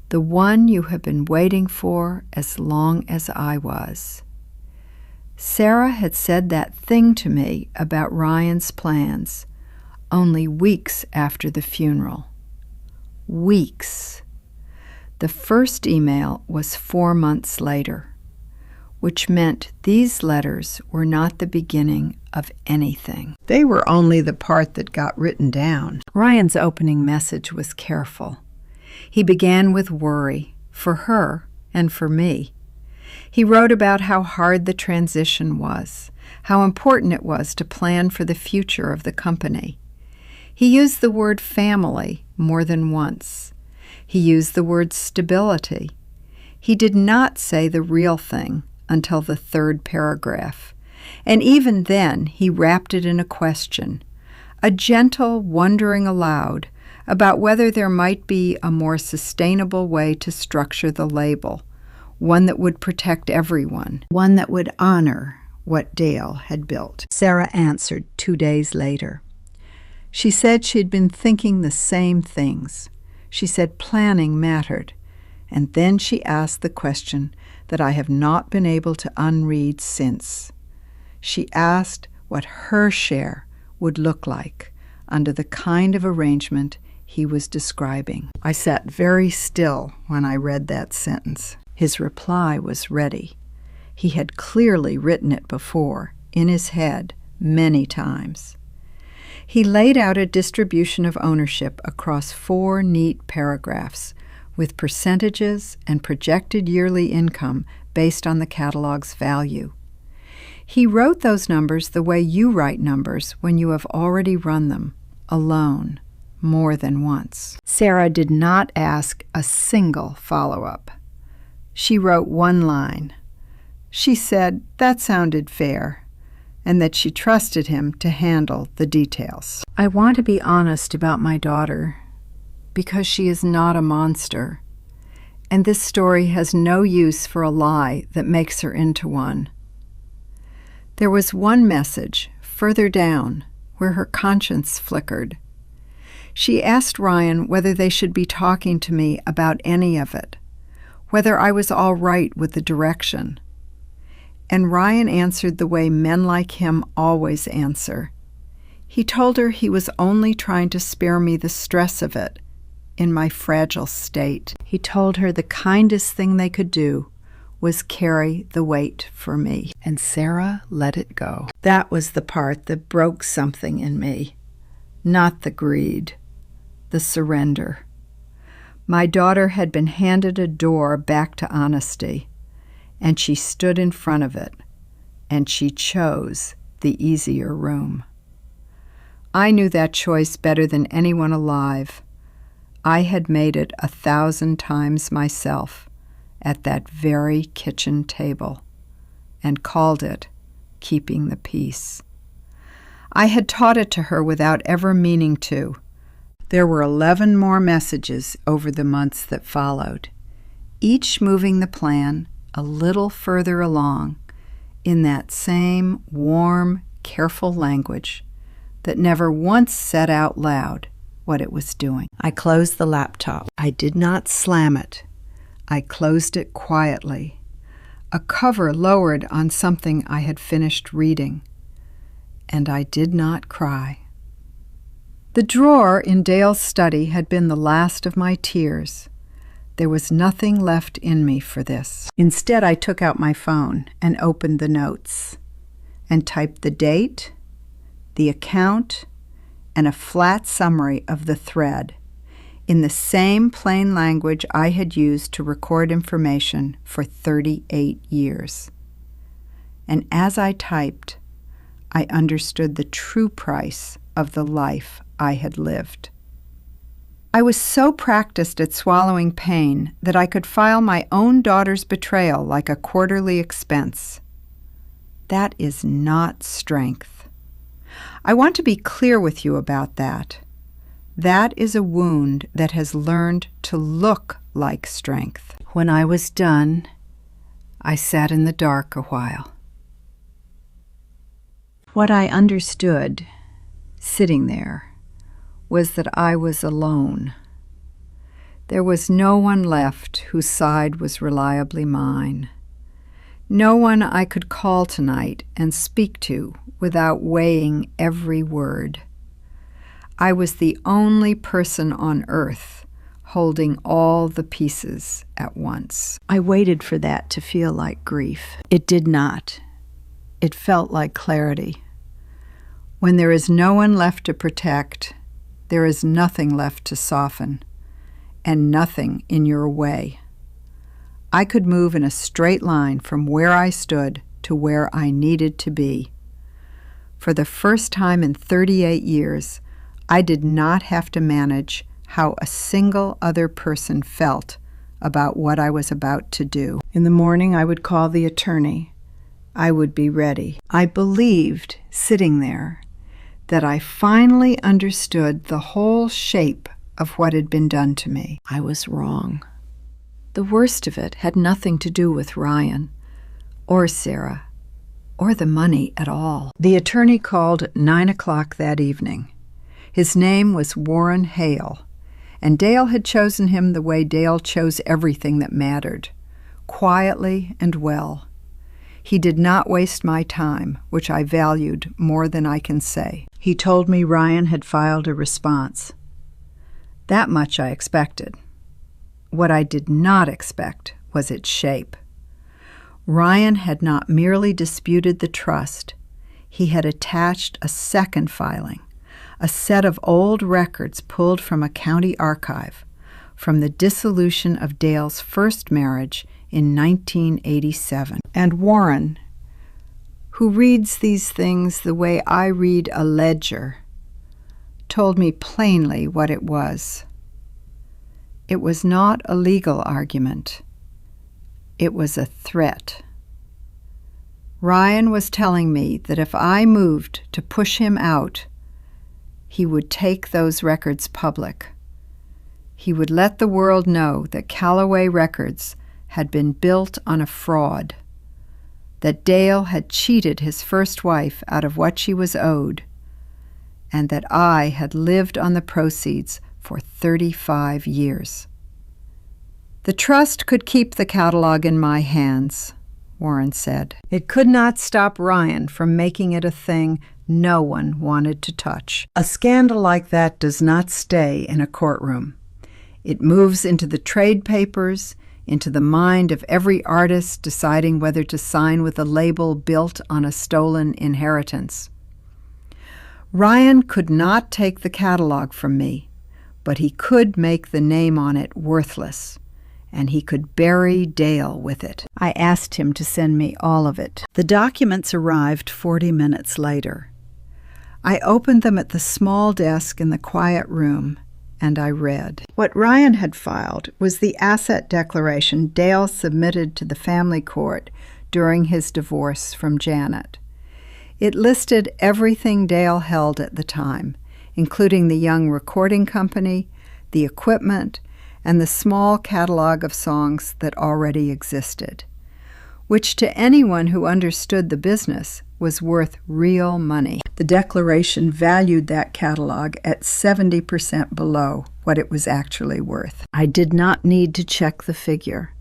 the one you have been waiting for as long as I was. Sarah had said that thing to me about Ryan's plans only weeks after the funeral. Weeks. The first email was 4 months later, which meant these letters were not the beginning of anything. They were only the part that got written down. Ryan's opening message was careful. He began with worry for her and for me. He wrote about how hard the transition was, how important it was to plan for the future of the company. He used the word family more than once. He used the word stability. He did not say the real thing until the third paragraph, and even then he wrapped it in a question, a gentle wondering aloud about whether there might be a more sustainable way to structure the label, one that would protect everyone, one that would honor what Dale had built. Sarah answered 2 days later. She said she had been thinking the same things. She said planning mattered, and then she asked the question that I have not been able to unread since. She asked what her share would look like under the kind of arrangement he was describing. I sat very still when I read that sentence. His reply was ready. He had clearly written it before, in his head, many times. He laid out a distribution of ownership across 4 neat paragraphs, with percentages and projected yearly income based on the catalog's value. He wrote those numbers the way you write numbers when you have already run them, alone, more than once. Sarah did not ask a single follow-up. She wrote one line. She said that sounded fair, and that she trusted him to handle the details. I want to be honest about my daughter, because she is not a monster, and this story has no use for a lie that makes her into one. There was one message, further down, where her conscience flickered. She asked Ryan whether they should be talking to me about any of it, whether I was all right with the direction. And Ryan answered the way men like him always answer. He told her he was only trying to spare me the stress of it in my fragile state. He told her the kindest thing they could do was carry the weight for me. And Sarah let it go. That was the part that broke something in me. Not the greed, the surrender. My daughter had been handed a door back to honesty, and she stood in front of it, and she chose the easier room. I knew that choice better than anyone alive. I had made it 1,000 times myself at that very kitchen table, and called it keeping the peace. I had taught it to her without ever meaning to. There were 11 more messages over the months that followed, each moving the plan a little further along in that same warm, careful language that never once said out loud what it was doing. I closed the laptop. I did not slam it. I closed it quietly, a cover lowered on something I had finished reading, and I did not cry. The drawer in Dale's study had been the last of my tears. There was nothing left in me for this. Instead, I took out my phone and opened the notes and typed the date, the account, and a flat summary of the thread in the same plain language I had used to record information for 38 years. And as I typed, I understood the true price of the life I had lived. I was so practiced at swallowing pain that I could file my own daughter's betrayal like a quarterly expense. That is not strength. I want to be clear with you about that. That is a wound that has learned to look like strength. When I was done, I sat in the dark a while. What I understood, sitting there, was that I was alone. There was no one left whose side was reliably mine. No one I could call tonight and speak to without weighing every word. I was the only person on earth holding all the pieces at once. I waited for that to feel like grief. It did not. It felt like clarity. When there is no one left to protect, there is nothing left to soften, and nothing in your way. I could move in a straight line from where I stood to where I needed to be. For the first time in 38 years, I did not have to manage how a single other person felt about what I was about to do. In the morning, I would call the attorney. I would be ready. I believed, sitting there, that I finally understood the whole shape of what had been done to me. I was wrong. The worst of it had nothing to do with Ryan, or Sarah, or the money at all. The attorney called at 9 o'clock that evening. His name was Warren Hale, and Dale had chosen him the way Dale chose everything that mattered, quietly and well. He did not waste my time, which I valued more than I can say. He told me Ryan had filed a response. That much I expected. What I did not expect was its shape. Ryan had not merely disputed the trust. He had attached a second filing, a set of old records pulled from a county archive, from the dissolution of Dale's first marriage in 1987. And Warren, who reads these things the way I read a ledger, told me plainly what it was. It was not a legal argument. It was a threat. Ryan was telling me that if I moved to push him out, he would take those records public. He would let the world know that Callaway Records had been built on a fraud, that Dale had cheated his first wife out of what she was owed, and that I had lived on the proceeds for 35 years. The trust could keep the catalog in my hands, Warren said. It could not stop Ryan from making it a thing no one wanted to touch. A scandal like that does not stay in a courtroom. It moves into the trade papers, into the mind of every artist deciding whether to sign with a label built on a stolen inheritance. Ryan could not take the catalog from me, but he could make the name on it worthless, and he could bury Dale with it. I asked him to send me all of it. The documents arrived 40 minutes later. I opened them at the small desk in the quiet room, and I read. What Ryan had filed was the asset declaration Dale submitted to the family court during his divorce from Janet. It listed everything Dale held at the time, including the young recording company, the equipment, and the small catalog of songs that already existed, which to anyone who understood the business was worth real money. The declaration valued that catalog at 70% below what it was actually worth. I did not need to check the figure.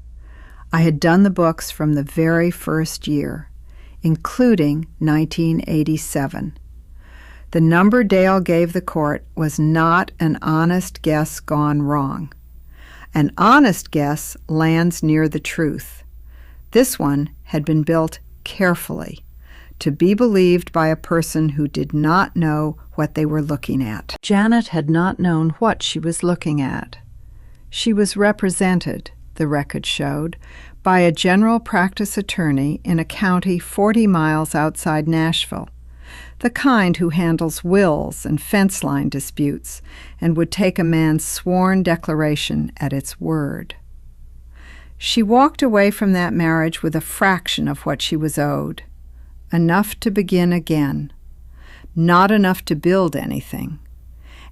I had done the books from the very first year, including 1987. The number Dale gave the court was not an honest guess gone wrong. An honest guess lands near the truth. This one had been built carefully, to be believed by a person who did not know what they were looking at. Janet had not known what she was looking at. She was represented, the record showed, by a general practice attorney in a county 40 miles outside Nashville, the kind who handles wills and fence line disputes and would take a man's sworn declaration at its word. She walked away from that marriage with a fraction of what she was owed, enough to begin again, not enough to build anything,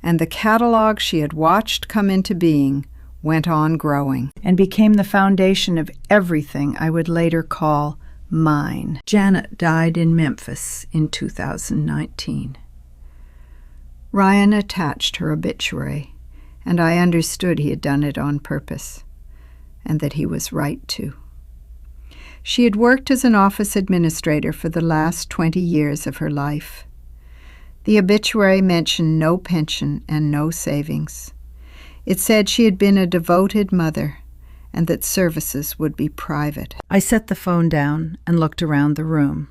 and the catalog she had watched come into being went on growing and became the foundation of everything I would later call mine. Janet died in Memphis in 2019. Ryan attached her obituary, and I understood he had done it on purpose, and that he was right to. She had worked as an office administrator for the last 20 years of her life. The obituary mentioned no pension and no savings. It said she had been a devoted mother and that services would be private. I set the phone down and looked around the room.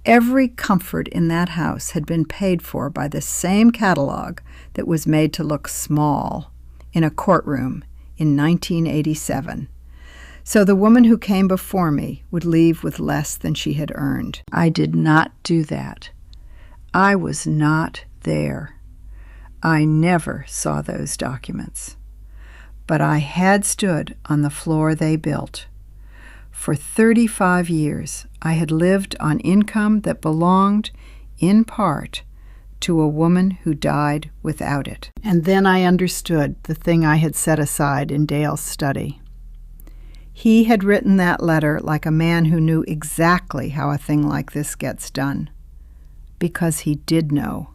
Every comfort in that house had been paid for by the same catalog that was made to look small in a courtroom in 1987. So the woman who came before me would leave with less than she had earned. I did not do that. I was not there. I never saw those documents. But I had stood on the floor they built. For 35 years, I had lived on income that belonged, in part, to a woman who died without it. And then I understood the thing I had set aside in Dale's study. He had written that letter like a man who knew exactly how a thing like this gets done, because he did know.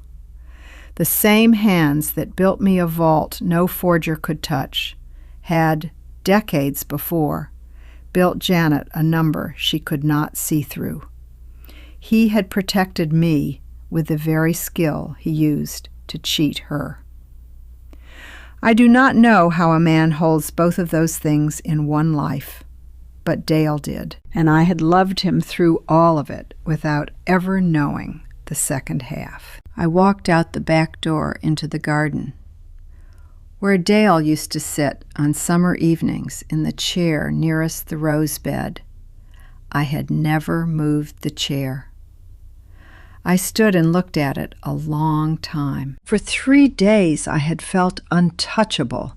The same hands that built me a vault no forger could touch had, decades before, built Janet a number she could not see through. He had protected me with the very skill he used to cheat her. I do not know how a man holds both of those things in one life, but Dale did, and I had loved him through all of it without ever knowing the second half. I walked out the back door into the garden, where Dale used to sit on summer evenings in the chair nearest the rose bed. I had never moved the chair. I stood and looked at it a long time. For 3 days I had felt untouchable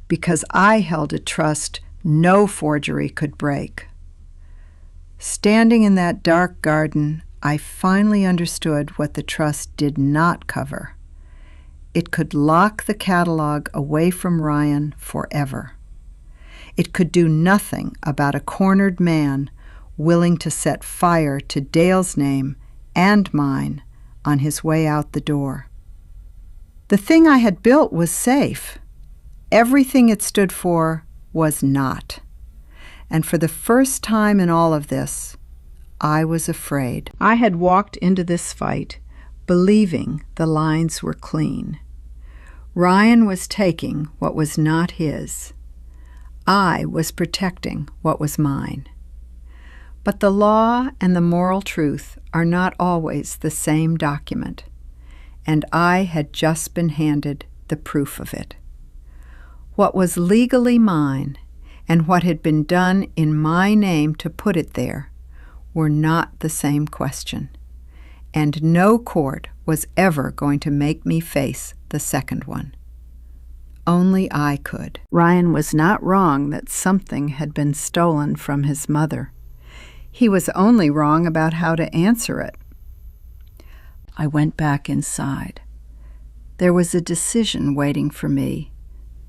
because I held a trust no forgery could break. Standing in that dark garden, I finally understood what the trust did not cover. It could lock the catalog away from Ryan forever. It could do nothing about a cornered man willing to set fire to Dale's name and mine on his way out the door. The thing I had built was safe. Everything it stood for was not. And for the first time in all of this, I was afraid. I had walked into this fight believing the lines were clean. Ryan was taking what was not his. I was protecting what was mine. But the law and the moral truth are not always the same document, and I had just been handed the proof of it. What was legally mine and what had been done in my name to put it there were not the same question, and no court was ever going to make me face the second one. Only I could. Ryan was not wrong that something had been stolen from his mother. He was only wrong about how to answer it. I went back inside. There was a decision waiting for me,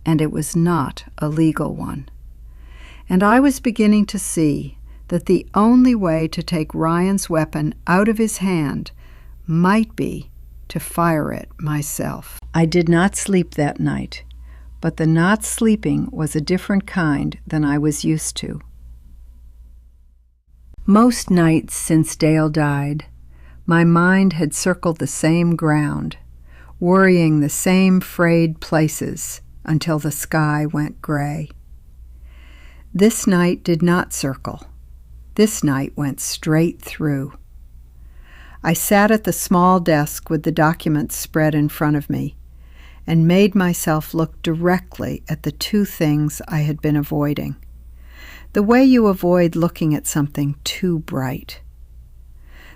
and it was not a legal one. And I was beginning to see that the only way to take Ryan's weapon out of his hand might be to fire it myself. I did not sleep that night, but the not sleeping was a different kind than I was used to. Most nights since Dale died, my mind had circled the same ground, worrying the same frayed places until the sky went gray. This night did not circle. This night went straight through. I sat at the small desk with the documents spread in front of me and made myself look directly at the two things I had been avoiding. The way you avoid looking at something too bright.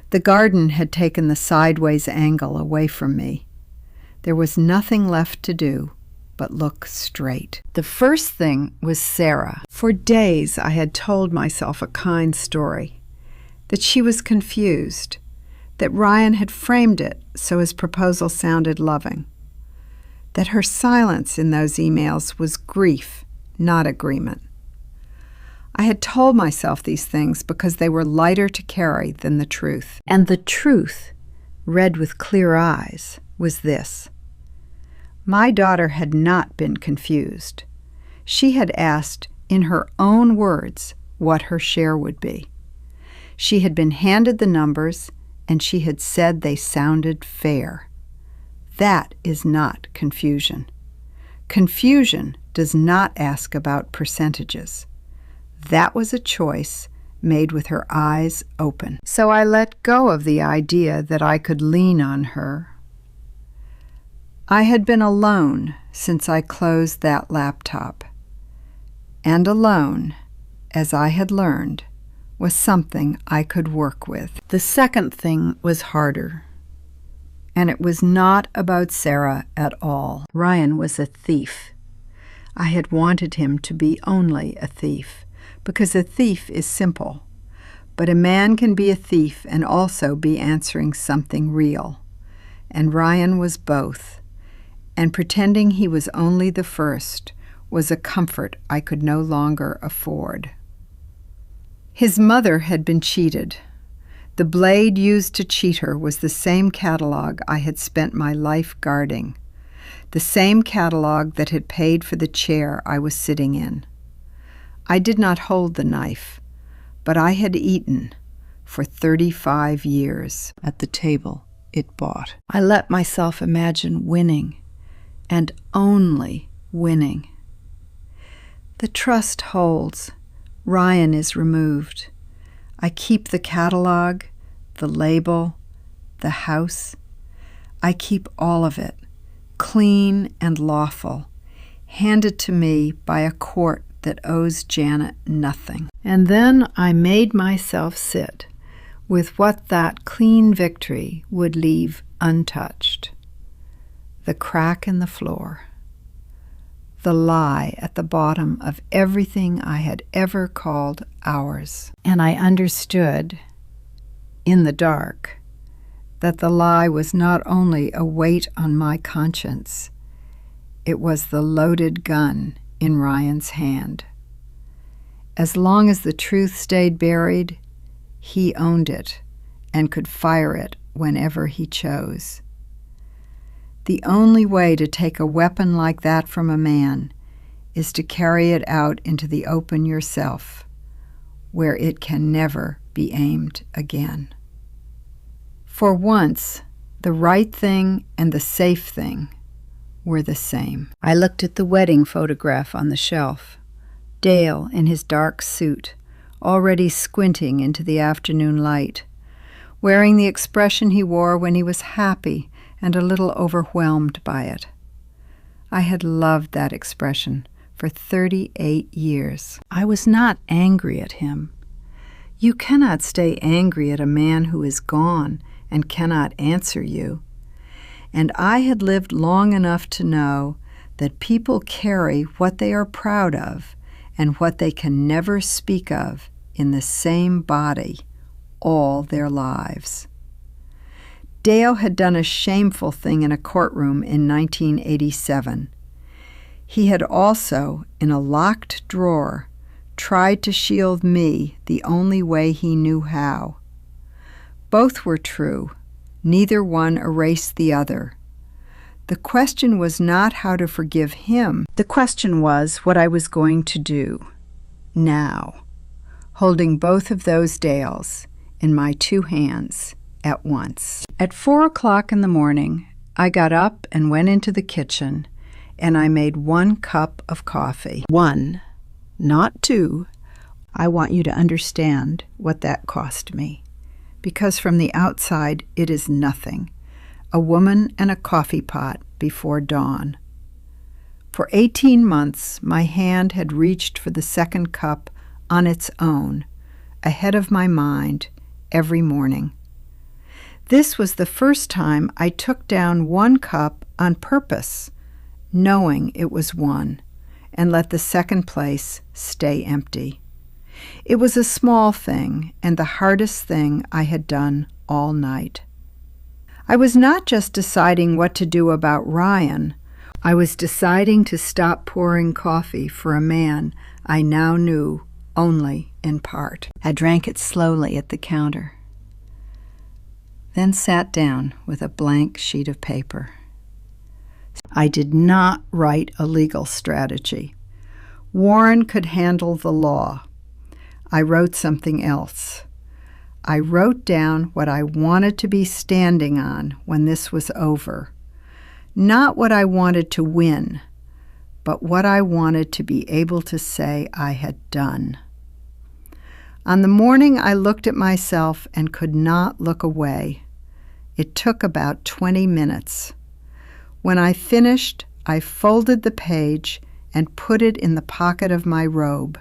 The garden had taken the sideways angle away from me. There was nothing left to do but look straight. The first thing was Sarah. For days I had told myself a kind story, that she was confused, that Ryan had framed it so his proposal sounded loving, that her silence in those emails was grief, not agreement. I had told myself these things because they were lighter to carry than the truth. And the truth, read with clear eyes, was this. My daughter had not been confused. She had asked, in her own words, what her share would be. She had been handed the numbers, and she had said they sounded fair. That is not confusion. Confusion does not ask about percentages. That was a choice made with her eyes open. So I let go of the idea that I could lean on her. I had been alone since I closed that laptop. And alone, as I had learned, was something I could work with. The second thing was harder. And it was not about Sarah at all. Ryan was a thief. I had wanted him to be only a thief, because a thief is simple. But a man can be a thief and also be answering something real. And Ryan was both. And pretending he was only the first was a comfort I could no longer afford. His mother had been cheated. The blade used to cheat her was the same catalog I had spent my life guarding, the same catalog that had paid for the chair I was sitting in. I did not hold the knife, but I had eaten for 35 years at the table it bought. I let myself imagine winning, and only winning. The trust holds. Ryan is removed. I keep the catalog, the label, the house. I keep all of it, clean and lawful, handed to me by a court that owes Janet nothing. And then I made myself sit with what that clean victory would leave untouched. The crack in the floor, the lie at the bottom of everything I had ever called ours. And I understood, in the dark, that the lie was not only a weight on my conscience, it was the loaded gun in Ryan's hand. As long as the truth stayed buried, he owned it and could fire it whenever he chose. The only way to take a weapon like that from a man is to carry it out into the open yourself, where it can never be aimed again. For once, the right thing and the safe thing were the same. I looked at the wedding photograph on the shelf. Dale in his dark suit, already squinting into the afternoon light, wearing the expression he wore when he was happy and a little overwhelmed by it. I had loved that expression for 38 years. I was not angry at him. You cannot stay angry at a man who is gone and cannot answer you. And I had lived long enough to know that people carry what they are proud of and what they can never speak of in the same body all their lives. Dale had done a shameful thing in a courtroom in 1987. He had also, in a locked drawer, tried to shield me the only way he knew how. Both were true. Neither one erased the other. The question was not how to forgive him. The question was what I was going to do now, holding both of those Dales in my two hands at once. At 4 o'clock in the morning, I got up and went into the kitchen, and I made 1 cup of coffee. 1, not 2. I want you to understand what that cost me, because from the outside it is nothing. A woman and a coffee pot before dawn. For 18 months, my hand had reached for the second cup on its own, ahead of my mind, every morning. This was the first time I took down 1 cup on purpose, knowing it was 1, and let the second place stay empty. It was a small thing, and the hardest thing I had done all night. I was not just deciding what to do about Ryan. I was deciding to stop pouring coffee for a man I now knew only in part. I drank it slowly at the counter, then sat down with a blank sheet of paper. I did not write a legal strategy. Warren could handle the law. I wrote something else. I wrote down what I wanted to be standing on when this was over. Not what I wanted to win, but what I wanted to be able to say I had done. On the morning I looked at myself and could not look away. It took about 20 minutes. When I finished, I folded the page and put it in the pocket of my robe,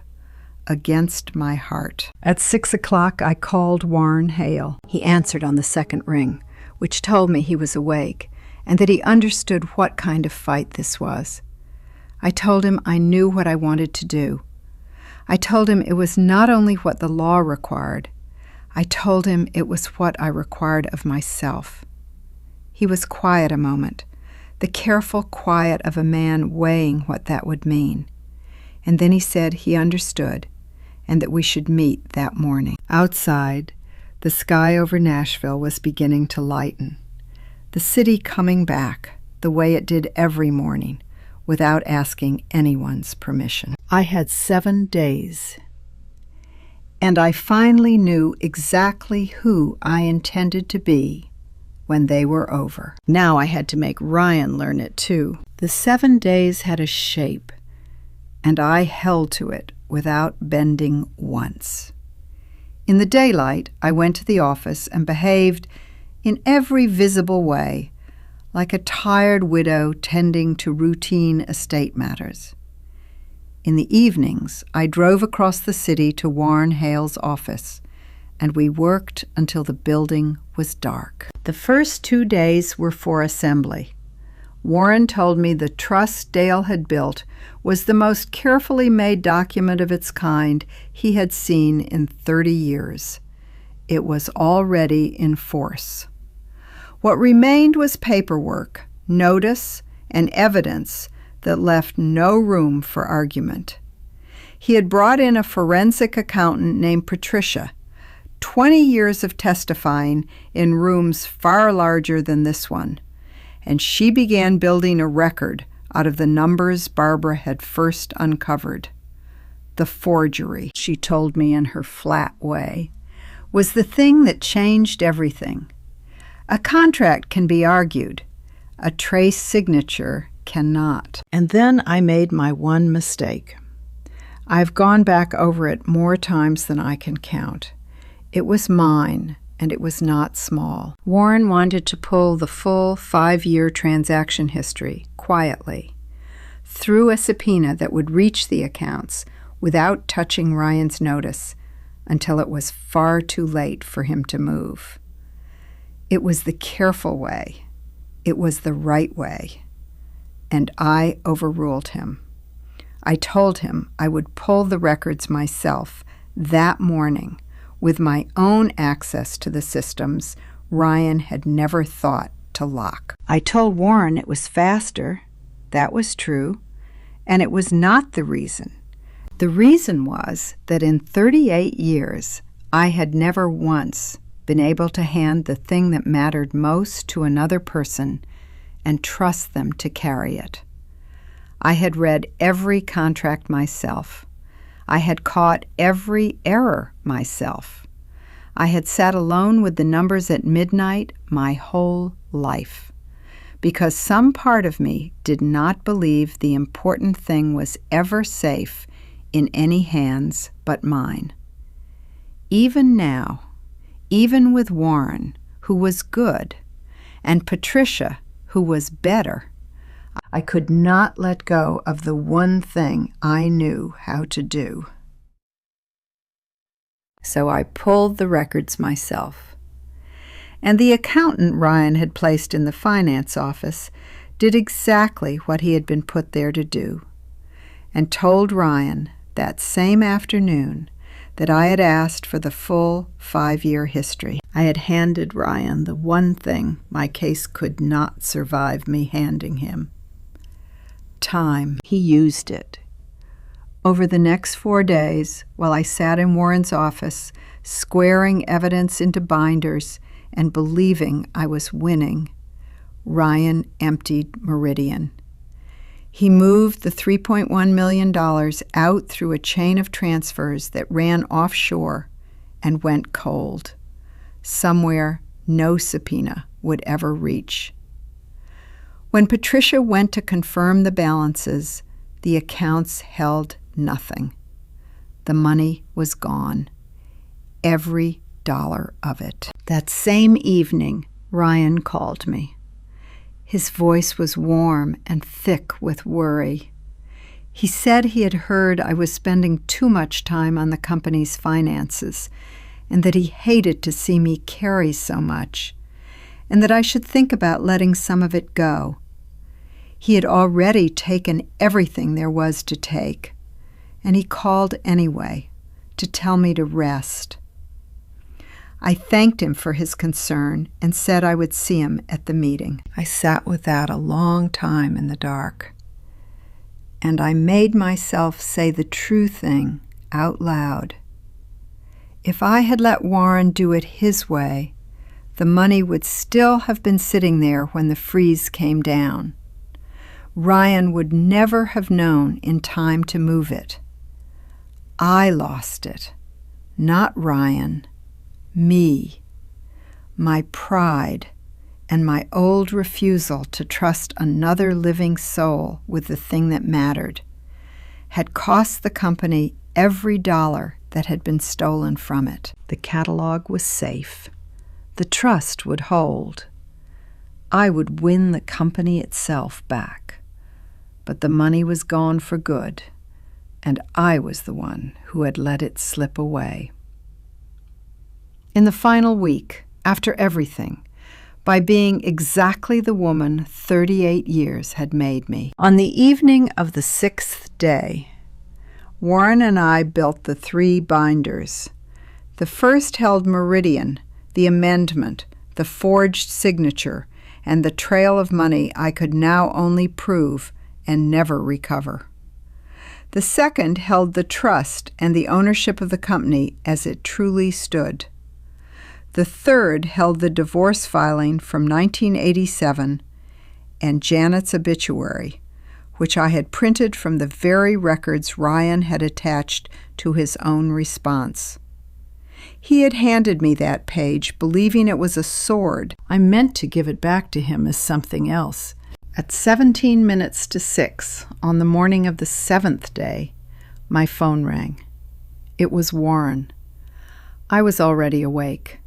against my heart. At 6 o'clock, I called Warren Hale. He answered on the second ring, which told me he was awake and that he understood what kind of fight this was. I told him I knew what I wanted to do. I told him it was not only what the law required. I told him it was what I required of myself. He was quiet a moment, the careful quiet of a man weighing what that would mean. And then he said he understood, and that we should meet that morning. Outside, the sky over Nashville was beginning to lighten, the city coming back the way it did every morning, without asking anyone's permission. I had 7 days, and I finally knew exactly who I intended to be when they were over. Now I had to make Ryan learn it too. The 7 days had a shape, and I held to it without bending once. In the daylight, I went to the office and behaved in every visible way, like a tired widow tending to routine estate matters. In the evenings, I drove across the city to Warren Hale's office, and we worked until the building was dark. The first 2 days were for assembly. Warren told me the trust Dale had built was the most carefully made document of its kind he had seen in 30 years. It was already in force. What remained was paperwork, notice, and evidence that left no room for argument. He had brought in a forensic accountant named Patricia, 20 years of testifying in rooms far larger than this one, and she began building a record out of the numbers Barbara had first uncovered. The forgery, she told me in her flat way, was the thing that changed everything. A contract can be argued. A trace signature cannot. And then I made my one mistake. I've gone back over it more times than I can count. It was mine, and it was not small. Warren wanted to pull the full 5-year transaction history quietly, through a subpoena that would reach the accounts without touching Ryan's notice until it was far too late for him to move. It was the careful way. It was the right way. And I overruled him. I told him I would pull the records myself that morning with my own access to the systems Ryan had never thought to lock. I told Warren it was faster. That was true. And it was not the reason. The reason was that in 38 years, I had never once been able to hand the thing that mattered most to another person and trust them to carry it. I had read every contract myself. I had caught every error myself. I had sat alone with the numbers at midnight my whole life, because some part of me did not believe the important thing was ever safe in any hands but mine. Even now, even with Warren, who was good, and Patricia, who was better, I could not let go of the one thing I knew how to do. So I pulled the records myself. And the accountant Ryan had placed in the finance office did exactly what he had been put there to do, and told Ryan that same afternoon that I had asked for the full 5-year history. I had handed Ryan the one thing my case could not survive me handing him. Time. He used it. Over the next 4 days, while I sat in Warren's office, squaring evidence into binders and believing I was winning, Ryan emptied Meridian. He moved the $3.1 million out through a chain of transfers that ran offshore and went cold, somewhere no subpoena would ever reach. When Patricia went to confirm the balances, the accounts held nothing. The money was gone, every dollar of it. That same evening, Ryan called me. His voice was warm and thick with worry. He said he had heard I was spending too much time on the company's finances, and that he hated to see me carry so much, and that I should think about letting some of it go. He had already taken everything there was to take, and he called anyway to tell me to rest. I thanked him for his concern and said I would see him at the meeting. I sat with that a long time in the dark, and I made myself say the true thing out loud. If I had let Warren do it his way, the money would still have been sitting there when the freeze came down. Ryan would never have known in time to move it. I lost it, not Ryan. Me, my pride, and my old refusal to trust another living soul with the thing that mattered, had cost the company every dollar that had been stolen from it. The catalog was safe. The trust would hold. I would win the company itself back. But the money was gone for good, and I was the one who had let it slip away. In the final week, after everything, by being exactly the woman 38 years had made me. On the evening of the 6th day, Warren and I built the 3 binders. The first held Meridian, the amendment, the forged signature, and the trail of money I could now only prove and never recover. The second held the trust and the ownership of the company as it truly stood. The third held the divorce filing from 1987 and Janet's obituary, which I had printed from the very records Ryan had attached to his own response. He had handed me that page, believing it was a sword. I meant to give it back to him as something else. At 17 minutes to 6 on the morning of the 7th day, My phone rang. It was Warren. I was already awake.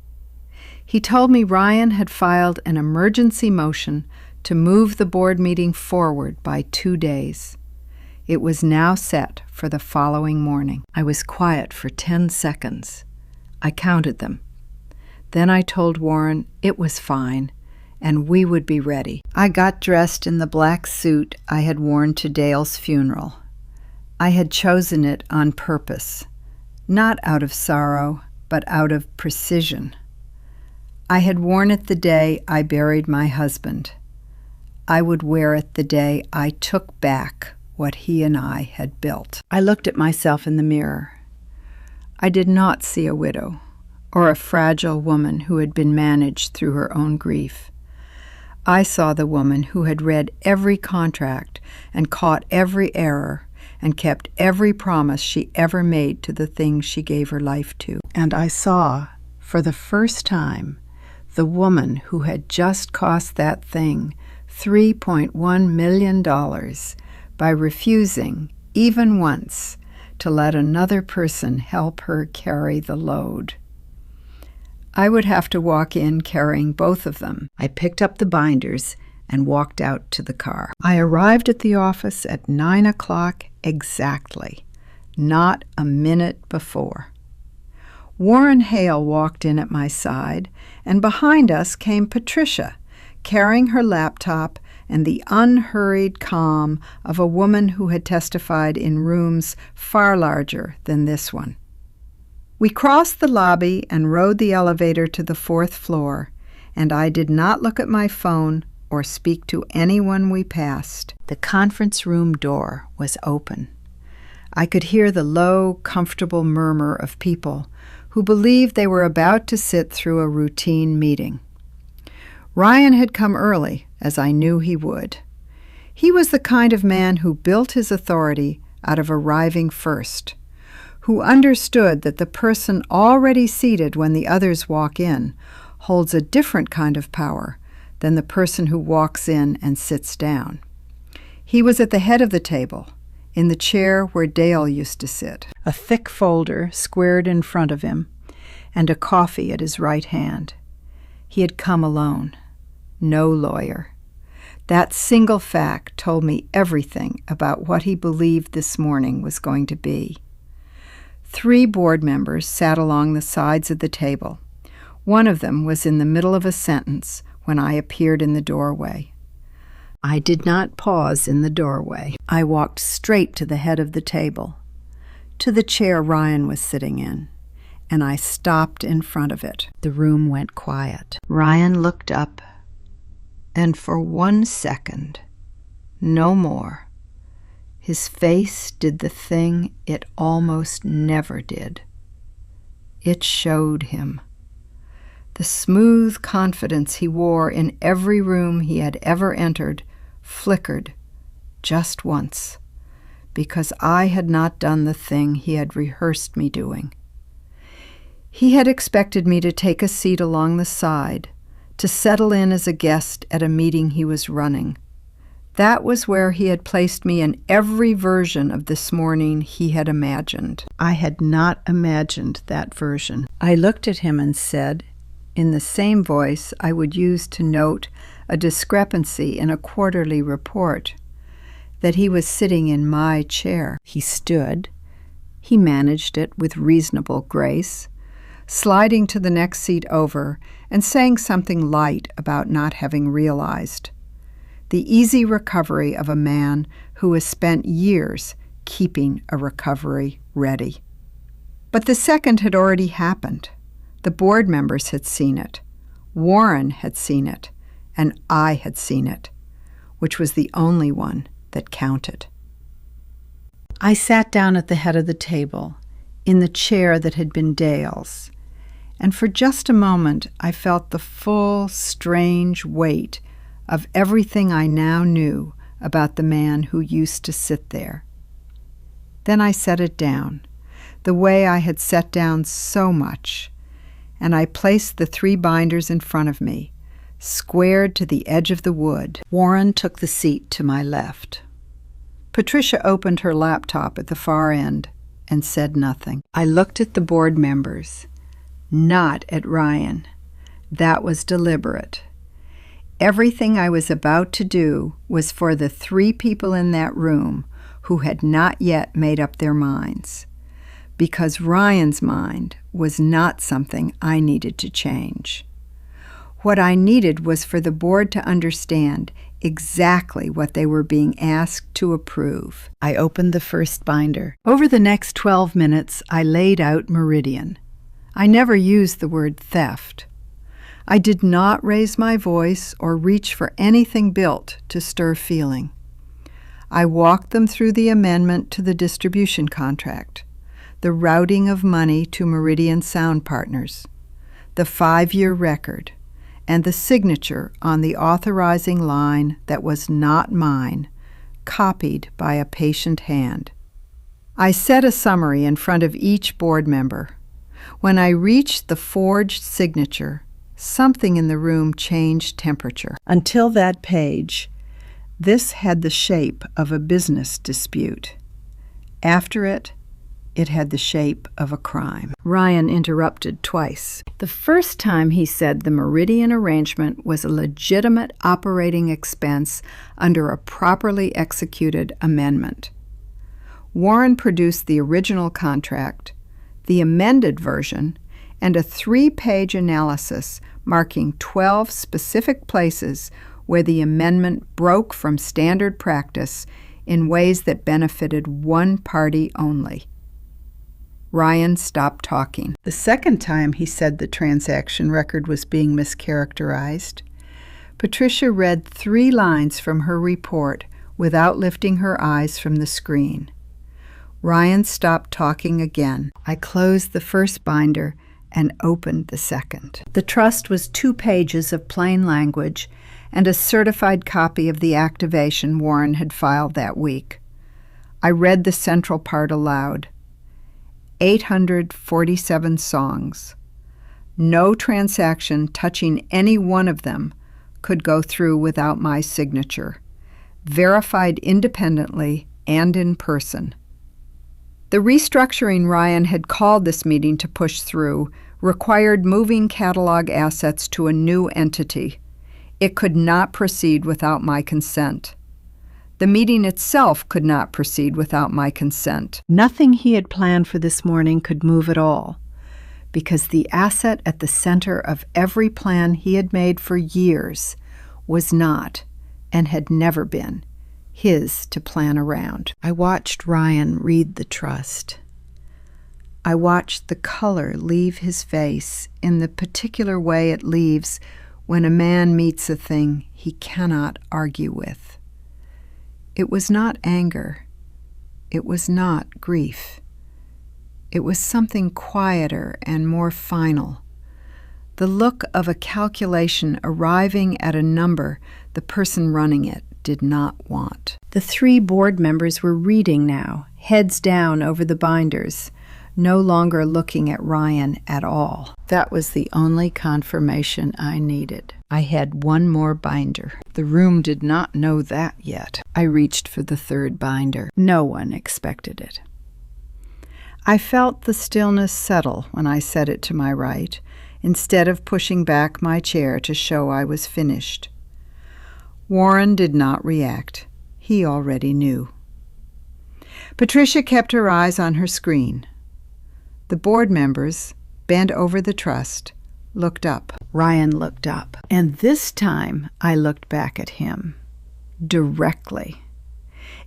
He told me Ryan had filed an emergency motion to move the board meeting forward by 2 days. It was now set for the following morning. I was quiet for 10 seconds. I counted them. Then I told Warren it was fine, and we would be ready. I got dressed in the black suit I had worn to Dale's funeral. I had chosen it on purpose, not out of sorrow, but out of precision. I had worn it the day I buried my husband. I would wear it the day I took back what he and I had built. I looked at myself in the mirror. I did not see a widow or a fragile woman who had been managed through her own grief. I saw the woman who had read every contract and caught every error and kept every promise she ever made to the things she gave her life to. And I saw, for the first time, the woman who had just cost that thing $3.1 million by refusing, even once, to let another person help her carry the load. I would have to walk in carrying both of them. I picked up the binders and walked out to the car. I arrived at the office at 9 o'clock exactly, not a minute before. Warren Hale walked in at my side, and behind us came Patricia, carrying her laptop and the unhurried calm of a woman who had testified in rooms far larger than this one. We crossed the lobby and rode the elevator to the 4th floor, and I did not look at my phone or speak to anyone we passed. The conference room door was open. I could hear the low, comfortable murmur of people who believed they were about to sit through a routine meeting. Ryan had come early, as I knew he would. He was the kind of man who built his authority out of arriving first, who understood that the person already seated when the others walk in holds a different kind of power than the person who walks in and sits down. He was at the head of the table, in the chair where Dale used to sit, a thick folder squared in front of him, and a coffee at his right hand. He had come alone, no lawyer. That single fact told me everything about what he believed this morning was going to be. 3 board members sat along the sides of the table. One of them was in the middle of a sentence when I appeared in the doorway. I did not pause in the doorway. I walked straight to the head of the table, to the chair Ryan was sitting in, and I stopped in front of it. The room went quiet. Ryan looked up, and for 1 second, no more, his face did the thing it almost never did. It showed him. The smooth confidence he wore in every room he had ever entered flickered just once, because I had not done the thing he had rehearsed me doing. He had expected me to take a seat along the side, to settle in as a guest at a meeting he was running. That was where he had placed me in every version of this morning he had imagined. I had not imagined that version. I looked at him and said, in the same voice I would use to note a discrepancy in a quarterly report, that he was sitting in my chair. He stood. He managed it with reasonable grace, sliding to the next seat over and saying something light about not having realized. The easy recovery of a man who has spent years keeping a recovery ready. But the second had already happened. The board members had seen it. Warren had seen it. And I had seen it, which was the only one that counted. I sat down at the head of the table, in the chair that had been Dale's, and for just a moment I felt the full, strange weight of everything I now knew about the man who used to sit there. Then I set it down, the way I had set down so much, and I placed the 3 binders in front of me, squared to the edge of the wood. Warren took the seat to my left. Patricia opened her laptop at the far end and said nothing. I looked at the board members, not at Ryan. That was deliberate. Everything I was about to do was for the 3 people in that room who had not yet made up their minds, because Ryan's mind was not something I needed to change. What I needed was for the board to understand exactly what they were being asked to approve. I opened the first binder. Over the next 12 minutes, I laid out Meridian. I never used the word theft. I did not raise my voice or reach for anything built to stir feeling. I walked them through the amendment to the distribution contract, the routing of money to Meridian Sound Partners, the 5-year record, and the signature on the authorizing line that was not mine, copied by a patient hand. I said a summary in front of each board member. When I reached the forged signature, something in the room changed temperature. Until that page, this had the shape of a business dispute. After it, it had the shape of a crime. Ryan interrupted twice. The first time he said the Meridian arrangement was a legitimate operating expense under a properly executed amendment. Warren produced the original contract, the amended version, and a 3-page analysis marking 12 specific places where the amendment broke from standard practice in ways that benefited one party only. Ryan stopped talking. The second time he said the transaction record was being mischaracterized, Patricia read 3 lines from her report without lifting her eyes from the screen. Ryan stopped talking again. I closed the first binder and opened the second. The trust was 2 pages of plain language and a certified copy of the activation Warren had filed that week. I read the central part aloud. 847 songs. No transaction touching any one of them could go through without my signature, verified independently and in person. The restructuring Ryan had called this meeting to push through required moving catalog assets to a new entity. It could not proceed without my consent. The meeting itself could not proceed without my consent. Nothing he had planned for this morning could move at all, because the asset at the center of every plan he had made for years was not, and had never been, his to plan around. I watched Ryan read the trust. I watched the color leave his face in the particular way it leaves when a man meets a thing he cannot argue with. It was not anger. It was not grief. It was something quieter and more final. The look of a calculation arriving at a number the person running it did not want. The 3 board members were reading now, heads down over the binders, no longer looking at Ryan at all. That was the only confirmation I needed. I had 1 more binder. The room did not know that yet. I reached for the 3rd binder. No one expected it. I felt the stillness settle when I set it to my right, instead of pushing back my chair to show I was finished. Warren did not react. He already knew. Patricia kept her eyes on her screen. The board members, bent over the trust, looked up. Ryan looked up, and this time I looked back at him, directly.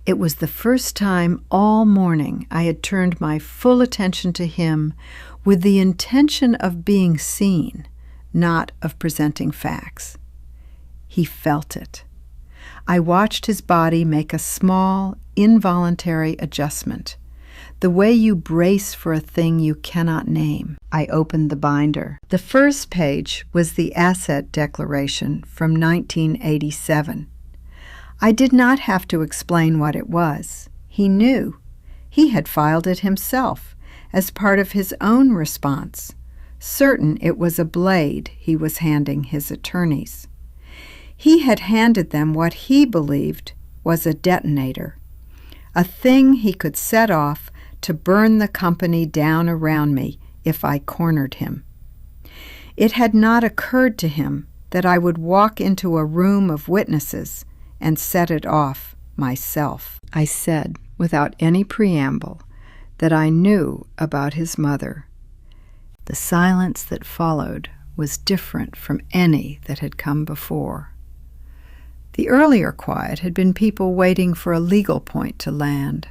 It was the first time all morning I had turned my full attention to him with the intention of being seen, not of presenting facts. He felt it. I watched his body make a small, involuntary adjustment, the way you brace for a thing you cannot name. I opened the binder. The first page was the asset declaration from 1987. I did not have to explain what it was. He knew. He had filed it himself as part of his own response, certain it was a blade he was handing his attorneys. He had handed them what he believed was a detonator, a thing he could set off to burn the company down around me if I cornered him. It had not occurred to him that I would walk into a room of witnesses and set it off myself. I said, without any preamble, that I knew about his mother. The silence that followed was different from any that had come before. The earlier quiet had been people waiting for a legal point to land.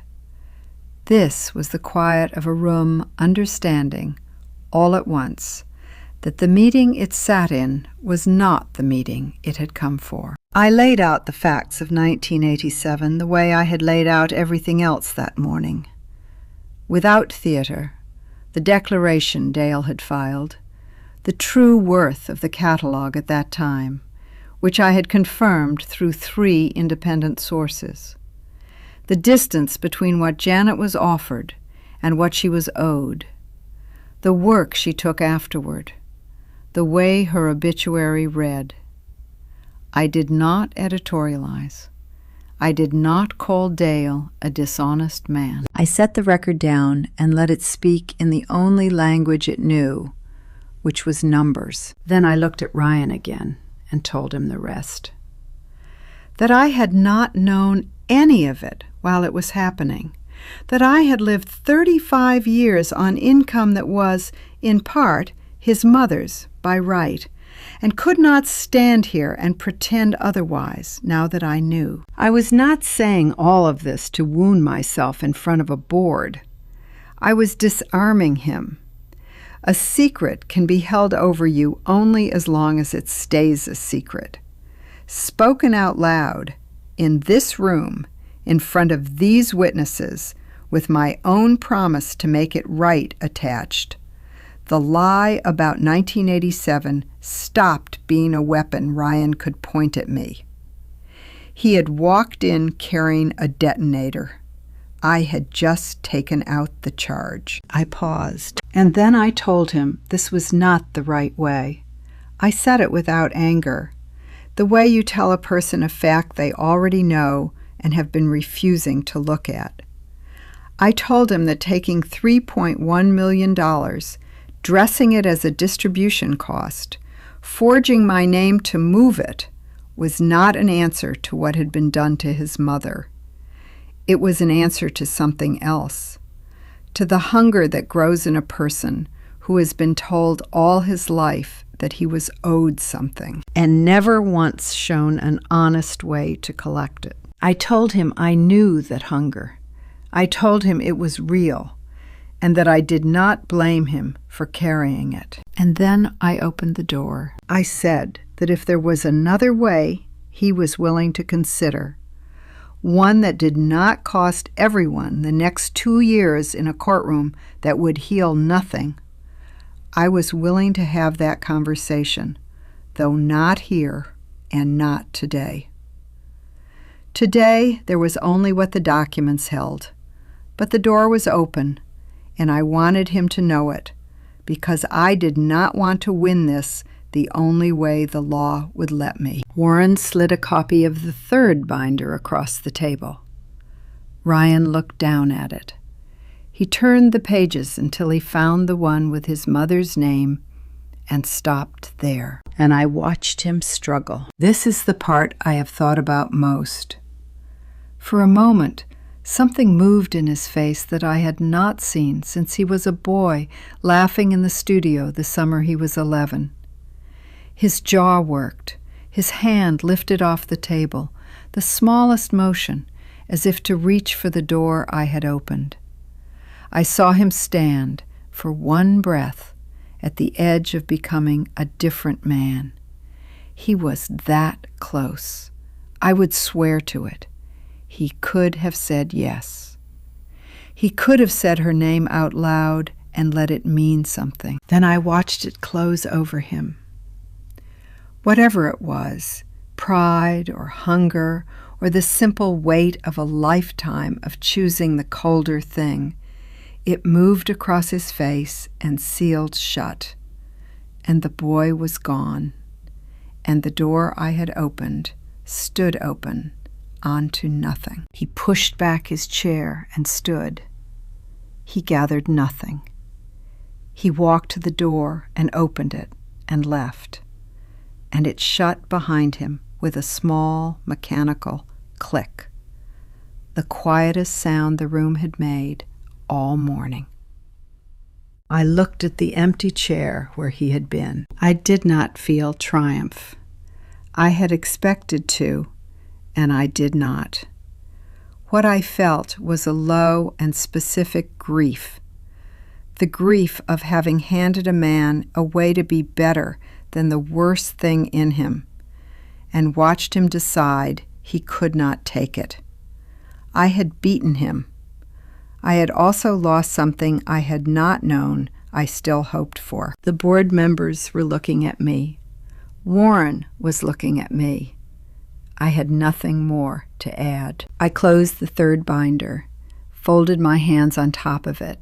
This was the quiet of a room understanding, all at once, that the meeting it sat in was not the meeting it had come for. I laid out the facts of 1987 the way I had laid out everything else that morning. Without theater, the declaration Dale had filed, the true worth of the catalog at that time, which I had confirmed through 3 independent sources, the distance between what Janet was offered and what she was owed, the work she took afterward, the way her obituary read. I did not editorialize. I did not call Dale a dishonest man. I set the record down and let it speak in the only language it knew, which was numbers. Then I looked at Ryan again and told him the rest. That I had not known any of it while it was happening, that I had lived 35 years on income that was, in part, his mother's by right, and could not stand here and pretend otherwise now that I knew. I was not saying all of this to wound myself in front of a board. I was disarming him. A secret can be held over you only as long as it stays a secret. Spoken out loud, in this room, in front of these witnesses, with my own promise to make it right attached, the lie about 1987 stopped being a weapon Ryan could point at me. He had walked in carrying a detonator. I had just taken out the charge. I paused, and then I told him this was not the right way. I said it without anger, the way you tell a person a fact they already know and have been refusing to look at. I told him that taking $3.1 million, dressing it as a distribution cost, forging my name to move it, was not an answer to what had been done to his mother. It was an answer to something else, to the hunger that grows in a person who has been told all his life that he was owed something and never once shown an honest way to collect it. I told him I knew that hunger. I told him it was real, and that I did not blame him for carrying it. And then I opened the door. I said that if there was another way he was willing to consider, one that did not cost everyone the next 2 years in a courtroom that would heal nothing, I was willing to have that conversation, though not here and not today. Today there was only what the documents held, but the door was open, and I wanted him to know it, because I did not want to win this the only way the law would let me. Warren slid a copy of the 3rd binder across the table. Ryan looked down at it. He turned the pages until he found the one with his mother's name and stopped there. And I watched him struggle. This is the part I have thought about most. For a moment, something moved in his face that I had not seen since he was a boy laughing in the studio the summer he was 11. His jaw worked, his hand lifted off the table, the smallest motion, as if to reach for the door I had opened. I saw him stand, for one breath, at the edge of becoming a different man. He was that close. I would swear to it. He could have said yes. He could have said her name out loud and let it mean something. Then I watched it close over him. Whatever it was, pride or hunger or the simple weight of a lifetime of choosing the colder thing, it moved across his face and sealed shut. And the boy was gone, and the door I had opened stood open, onto nothing. He pushed back his chair and stood. He gathered nothing. He walked to the door and opened it and left, and it shut behind him with a small, mechanical click, the quietest sound the room had made all morning. I looked at the empty chair where he had been. I did not feel triumph. I had expected to, and I did not. What I felt was a low and specific grief, the grief of having handed a man a way to be better than the worst thing in him, and watched him decide he could not take it. I had beaten him. I had also lost something I had not known I still hoped for. The board members were looking at me. Warren was looking at me. I had nothing more to add. I closed the third binder, folded my hands on top of it,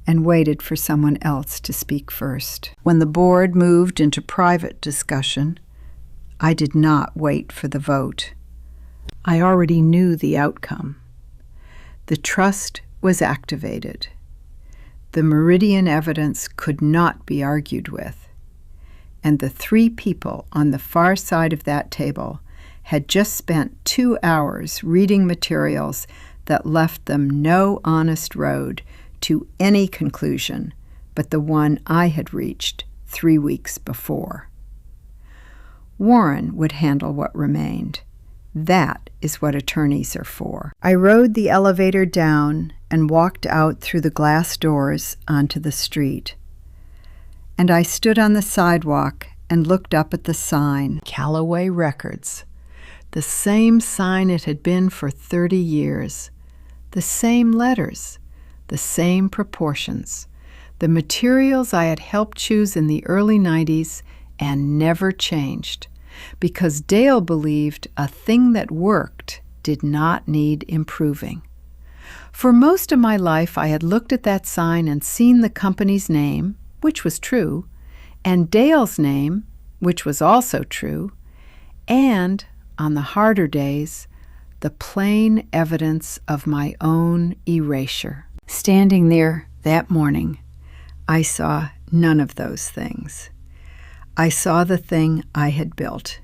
and waited for someone else to speak first. When the board moved into private discussion, I did not wait for the vote. I already knew the outcome. The trust was activated. The Meridian evidence could not be argued with, and the three people on the far side of that table had just spent 2 hours reading materials that left them no honest road to any conclusion but the one I had reached 3 weeks before. Warren would handle what remained. That is what attorneys are for. I rode the elevator down and walked out through the glass doors onto the street. And I stood on the sidewalk and looked up at the sign, Callaway Records. The same sign it had been for 30 years. The same letters, the same proportions, the materials I had helped choose in the early 90s and never changed, because Dale believed a thing that worked did not need improving. For most of my life, I had looked at that sign and seen the company's name, which was true, and Dale's name, which was also true, and, on the harder days, the plain evidence of my own erasure. Standing there that morning, I saw none of those things. I saw the thing I had built.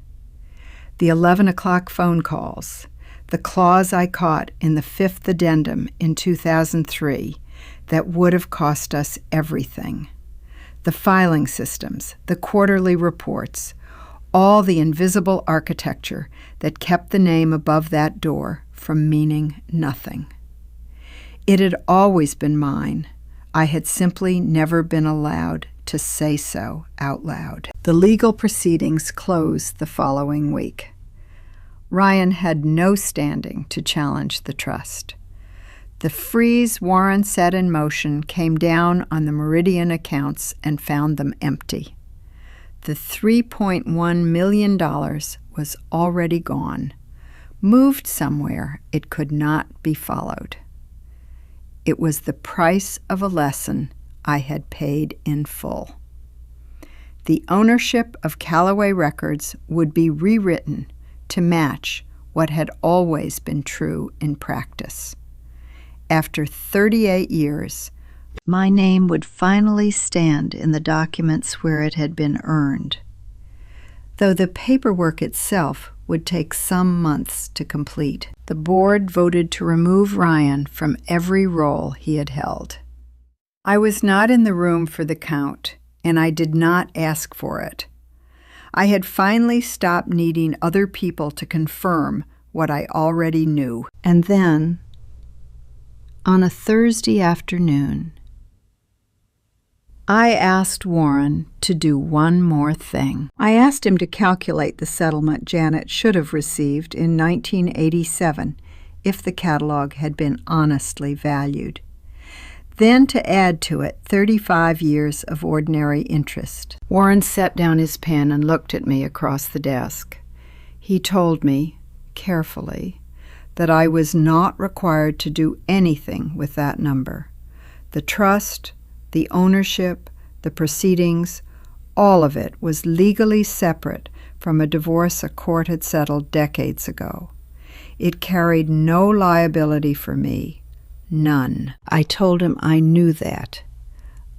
The 11 o'clock phone calls, the clause I caught in the 5th addendum in 2003 that would have cost us everything. The filing systems, the quarterly reports, all the invisible architecture that kept the name above that door from meaning nothing. It had always been mine. I had simply never been allowed to say so out loud. The legal proceedings closed the following week. Ryan had no standing to challenge the trust. The freeze Warren set in motion came down on the Meridian accounts and found them empty. The $3.1 million was already gone, moved somewhere it could not be followed. It was the price of a lesson I had paid in full. The ownership of Callaway Records would be rewritten to match what had always been true in practice. After 38 years, my name would finally stand in the documents where it had been earned, though the paperwork itself would take some months to complete. The board voted to remove Ryan from every role he had held. I was not in the room for the count, and I did not ask for it. I had finally stopped needing other people to confirm what I already knew. And then, on a Thursday afternoon, I asked Warren to do one more thing. I asked him to calculate the settlement Janet should have received in 1987 if the catalog had been honestly valued. Then to add to it 35 years of ordinary interest. Warren set down his pen and looked at me across the desk. He told me, carefully, that I was not required to do anything with that number. The trust, the ownership, the proceedings, all of it was legally separate from a divorce a court had settled decades ago. It carried no liability for me. None. I told him I knew that.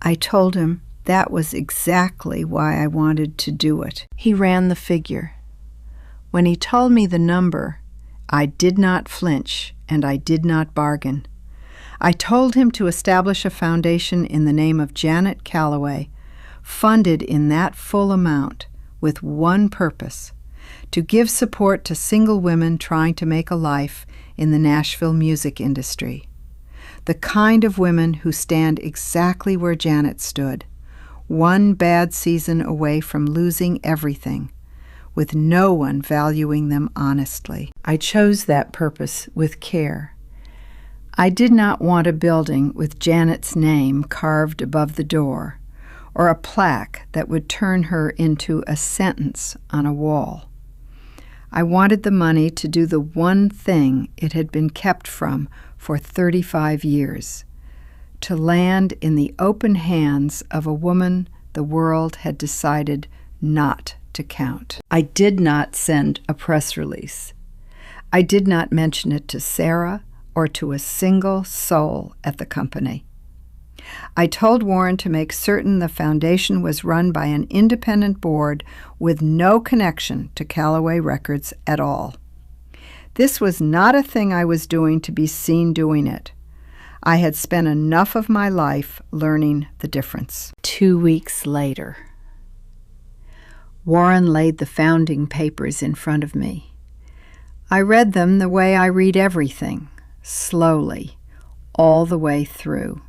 I told him that was exactly why I wanted to do it. He ran the figure. When he told me the number, I did not flinch and I did not bargain. I told him to establish a foundation in the name of Janet Calloway, funded in that full amount, with one purpose: to give support to single women trying to make a life in the Nashville music industry. The kind of women who stand exactly where Janet stood, one bad season away from losing everything, with no one valuing them honestly. I chose that purpose with care. I did not want a building with Janet's name carved above the door, or a plaque that would turn her into a sentence on a wall. I wanted the money to do the one thing it had been kept from for 35 years, to land in the open hands of a woman the world had decided not to count. I did not send a press release. I did not mention it to Sarah or to a single soul at the company. I told Warren to make certain the foundation was run by an independent board with no connection to Calloway Records at all. This was not a thing I was doing to be seen doing it. I had spent enough of my life learning the difference. 2 weeks later, Warren laid the founding papers in front of me. I read them the way I read everything, slowly, all the way through.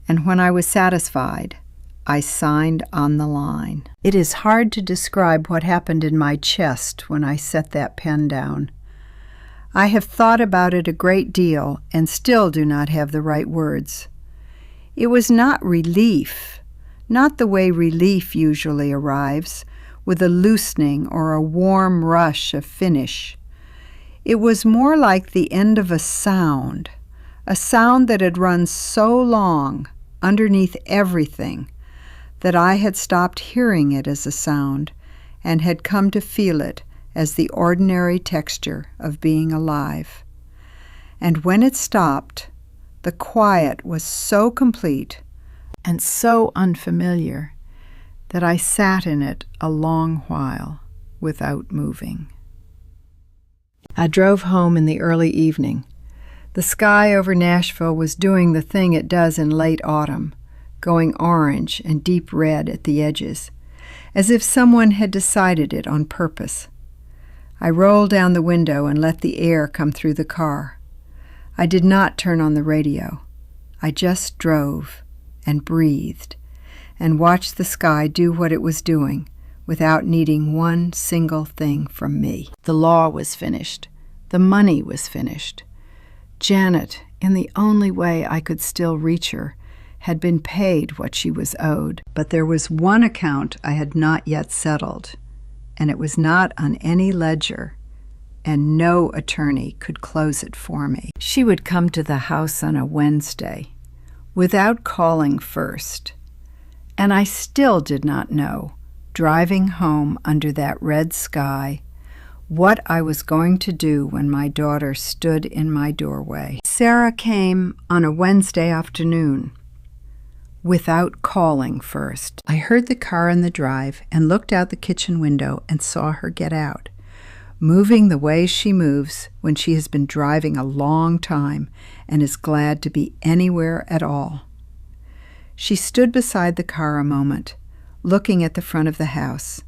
And when I was satisfied, I signed on the line. It is hard to describe what happened in my chest when I set that pen down. I have thought about it a great deal and still do not have the right words. It was not relief, not the way relief usually arrives, with a loosening or a warm rush of finish. It was more like the end of a sound that had run so long underneath everything that I had stopped hearing it as a sound and had come to feel it as the ordinary texture of being alive. And when it stopped, the quiet was so complete and so unfamiliar that I sat in it a long while without moving. I drove home in the early evening. The sky over Nashville was doing the thing it does in late autumn, going orange and deep red at the edges, as if someone had decided it on purpose. I rolled down the window and let the air come through the car. I did not turn on the radio. I just drove and breathed and watched the sky do what it was doing without needing one single thing from me. The law was finished. The money was finished. Janet, in the only way I could still reach her, had been paid what she was owed. But there was one account I had not yet settled, and it was not on any ledger, and no attorney could close it for me. She would come to the house on a Wednesday, without calling first, and I still did not know, driving home under that red sky, what I was going to do when my daughter stood in my doorway. Sarah came on a Wednesday afternoon, without calling first. I heard the car in the drive and looked out the kitchen window and saw her get out, moving the way she moves when she has been driving a long time and is glad to be anywhere at all. She stood beside the car a moment, looking at the front of the house,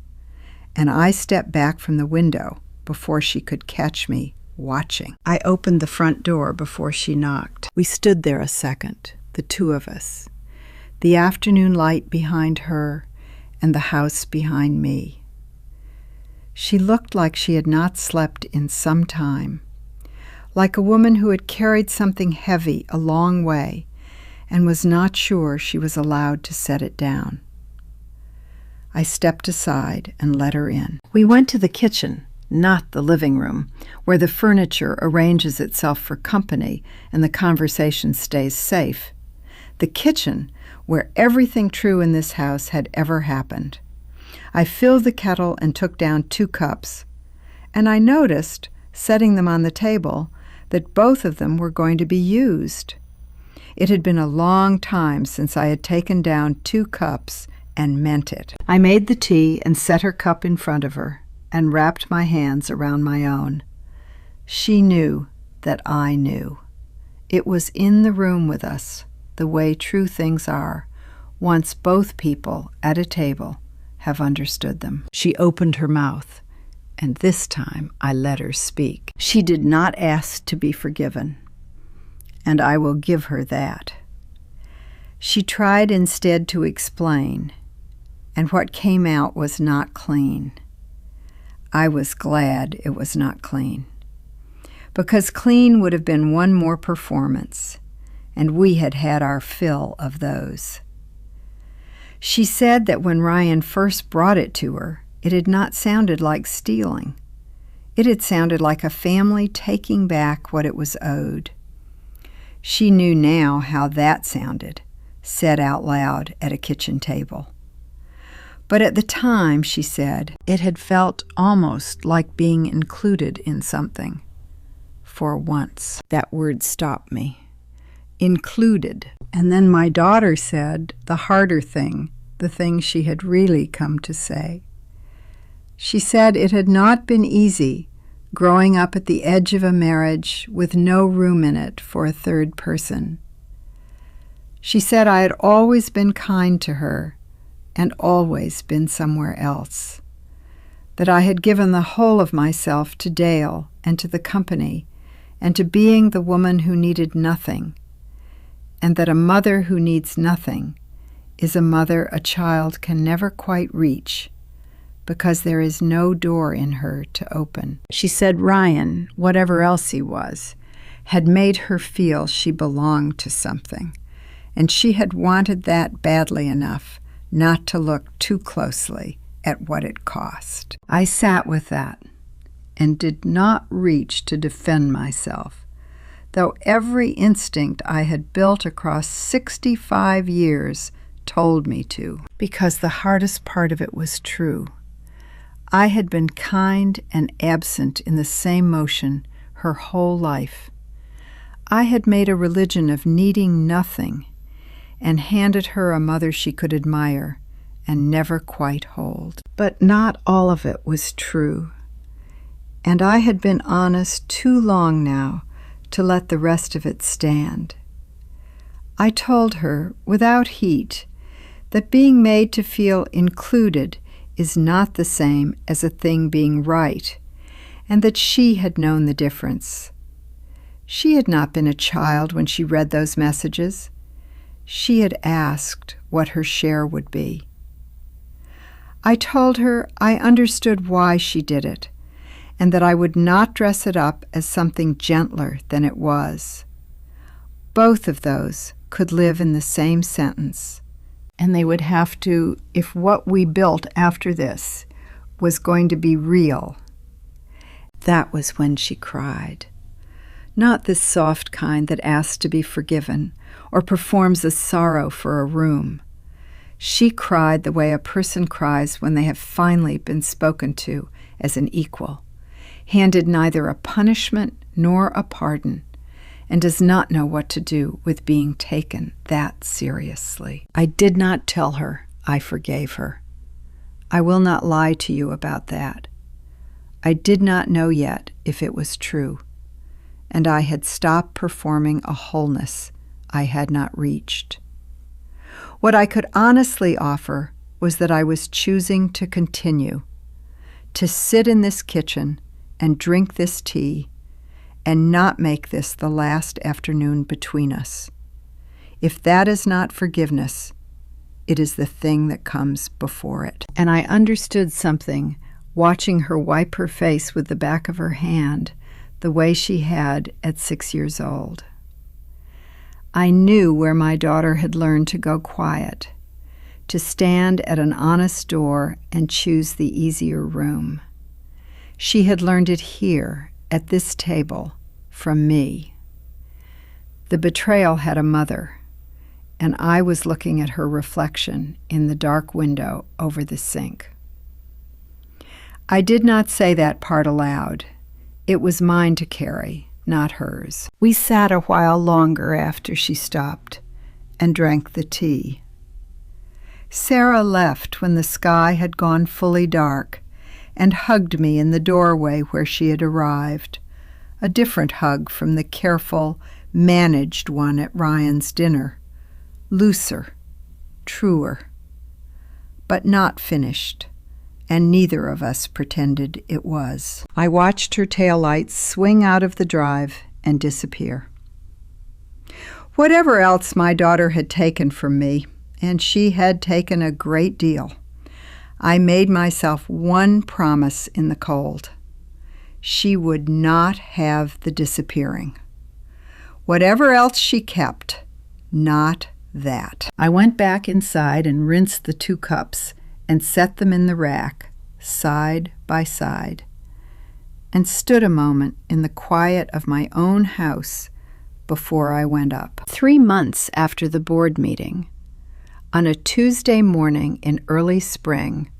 and I stepped back from the window before she could catch me watching. I opened the front door before she knocked. We stood there a second, the two of us, the afternoon light behind her and the house behind me. She looked like she had not slept in some time, like a woman who had carried something heavy a long way and was not sure she was allowed to set it down. I stepped aside and let her in. We went to the kitchen, not the living room, where the furniture arranges itself for company and the conversation stays safe. The kitchen, where everything true in this house had ever happened. I filled the kettle and took down 2 cups, and I noticed setting them on the table, that both of them were going to be used. It had been a long time since I had taken down 2 cups and meant it. I made the tea and set her cup in front of her and wrapped my hands around my own. She knew that I knew. It was in the room with us, the way true things are, once both people at a table have understood them. She opened her mouth, and this time I let her speak. She did not ask to be forgiven, and I will give her that. She tried instead to explain, and what came out was not clean. I was glad it was not clean, because clean would have been one more performance, and we had had our fill of those. She said that when Ryan first brought it to her, it had not sounded like stealing. It had sounded like a family taking back what it was owed. She knew now how that sounded, said out loud at a kitchen table. But at the time, she said, it had felt almost like being included in something. For once, that word stopped me. Included. And then my daughter said the harder thing, the thing she had really come to say. She said it had not been easy growing up at the edge of a marriage with no room in it for a third person. She said I had always been kind to her and always been somewhere else, that I had given the whole of myself to Dale and to the company and to being the woman who needed nothing, and that a mother who needs nothing is a mother a child can never quite reach because there is no door in her to open. She said Ryan, whatever else he was, had made her feel she belonged to something, and she had wanted that badly enough not to look too closely at what it cost. I sat with that and did not reach to defend myself, though every instinct I had built across 65 years told me to, because the hardest part of it was true. I had been kind and absent in the same motion her whole life. I had made a religion of needing nothing and handed her a mother she could admire and never quite hold. But not all of it was true, and I had been honest too long now to let the rest of it stand. I told her, without heat, that being made to feel included is not the same as a thing being right, and that she had known the difference. She had not been a child when she read those messages. She had asked what her share would be. I told her I understood why she did it, and that I would not dress it up as something gentler than it was. Both of those could live in the same sentence, and they would have to if what we built after this was going to be real. That was when she cried. Not this soft kind that asks to be forgiven or performs a sorrow for a room. She cried the way a person cries when they have finally been spoken to as an equal, handed neither a punishment nor a pardon, and does not know what to do with being taken that seriously. I did not tell her I forgave her. I will not lie to you about that. I did not know yet if it was true, and I had stopped performing a wholeness I had not reached. What I could honestly offer was that I was choosing to continue, to sit in this kitchen and drink this tea, and not make this the last afternoon between us. If that is not forgiveness, it is the thing that comes before it. And I understood something, watching her wipe her face with the back of her hand, the way she had at 6 years old. I knew where my daughter had learned to go quiet, to stand at an honest door and choose the easier room. She had learned it here, at this table, from me. The betrayal had a mother, and I was looking at her reflection in the dark window over the sink. I did not say that part aloud. It was mine to carry, not hers. We sat a while longer after she stopped and drank the tea. Sarah left when the sky had gone fully dark and hugged me in the doorway where she had arrived, a different hug from the careful, managed one at Ryan's dinner, looser, truer, but not finished, and neither of us pretended it was. I watched her taillights swing out of the drive and disappear. Whatever else my daughter had taken from me, and she had taken a great deal, I made myself one promise in the cold. She would not have the disappearing. Whatever else she kept, not that. I went back inside and rinsed the 2 cups and set them in the rack, side by side, and stood a moment in the quiet of my own house before I went up. 3 months after the board meeting, on a Tuesday morning in early spring,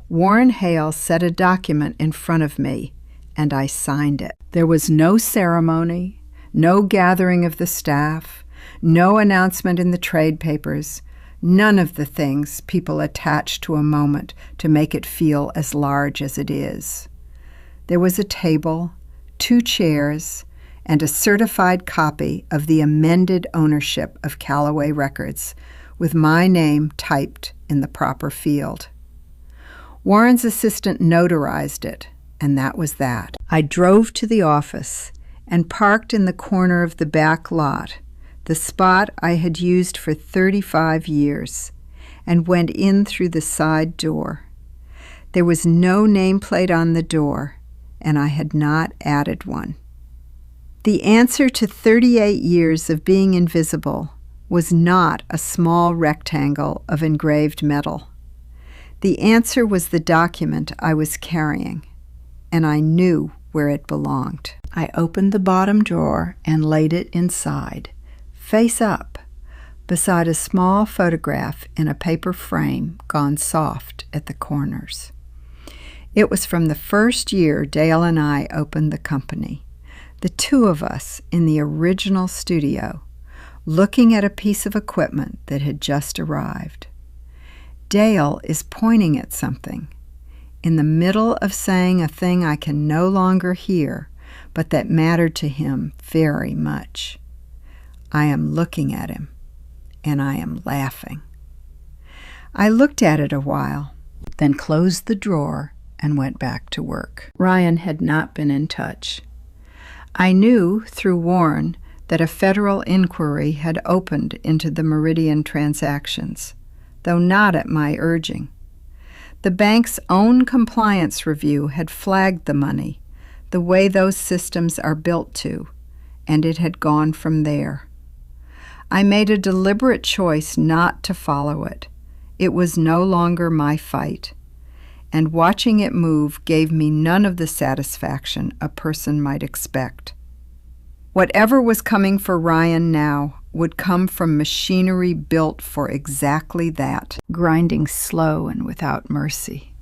Warren Hale set a document in front of me, and I signed it. There was no ceremony, no gathering of the staff, no announcement in the trade papers, none of the things people attach to a moment to make it feel as large as it is. There was a table, 2 chairs, and a certified copy of the amended ownership of Callaway Records, with my name typed in the proper field. Warren's assistant notarized it, and that was that. I drove to the office and parked in the corner of the back lot, the spot I had used for 35 years, and went in through the side door. There was no nameplate on the door, and I had not added one. The answer to 38 years of being invisible was not a small rectangle of engraved metal. The answer was the document I was carrying, and I knew where it belonged. I opened the bottom drawer and laid it inside, face up, beside a small photograph in a paper frame gone soft at the corners. It was from the first year Dale and I opened the company, the 2 of us in the original studio, looking at a piece of equipment that had just arrived. Dale is pointing at something, in the middle of saying a thing I can no longer hear, but that mattered to him very much. I am looking at him, and I am laughing. I looked at it a while, then closed the drawer and went back to work. Ryan had not been in touch. I knew through Warren that a federal inquiry had opened into the Meridian transactions, though not at my urging. The bank's own compliance review had flagged the money, the way those systems are built to, and it had gone from there. I made a deliberate choice not to follow it. It was no longer my fight, and watching it move gave me none of the satisfaction a person might expect. Whatever was coming for Ryan now would come from machinery built for exactly that, grinding slow and without mercy.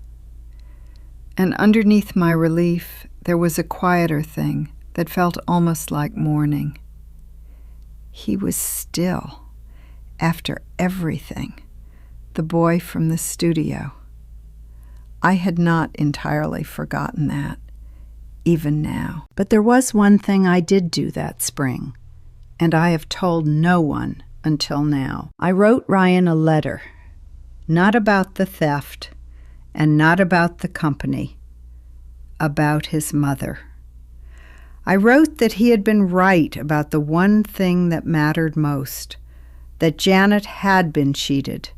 And underneath my relief, there was a quieter thing that felt almost like mourning. He was still, after everything, the boy from the studio. I had not entirely forgotten that, even now. But there was one thing I did do that spring, and I have told no one until now. I wrote Ryan a letter, not about the theft and not about the company, about his mother. I wrote that he had been right about the one thing that mattered most, that Janet had been cheated,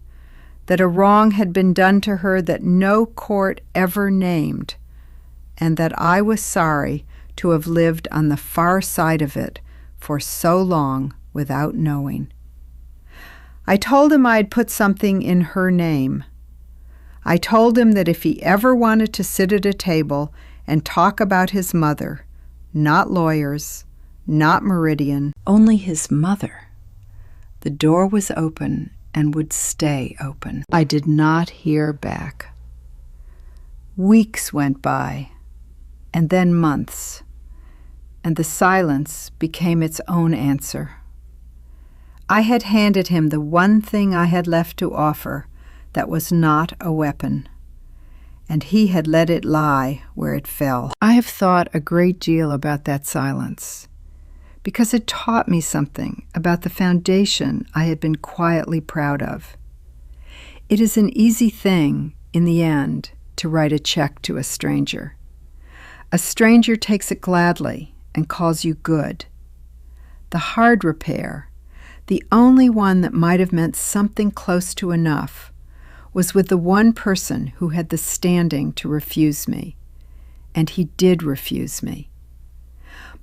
that a wrong had been done to her that no court ever named, and that I was sorry to have lived on the far side of it for so long without knowing. I told him I had put something in her name. I told him that if he ever wanted to sit at a table and talk about his mother, not lawyers, not Meridian, only his mother, the door was open and would stay open. I did not hear back. Weeks went by, and then months, and the silence became its own answer. I had handed him the one thing I had left to offer that was not a weapon, and he had let it lie where it fell. I have thought a great deal about that silence, because it taught me something about the foundation I had been quietly proud of. It is an easy thing, in the end, to write a check to a stranger. A stranger takes it gladly and calls you good. The hard repair, the only one that might have meant something close to enough, was with the one person who had the standing to refuse me, and he did refuse me.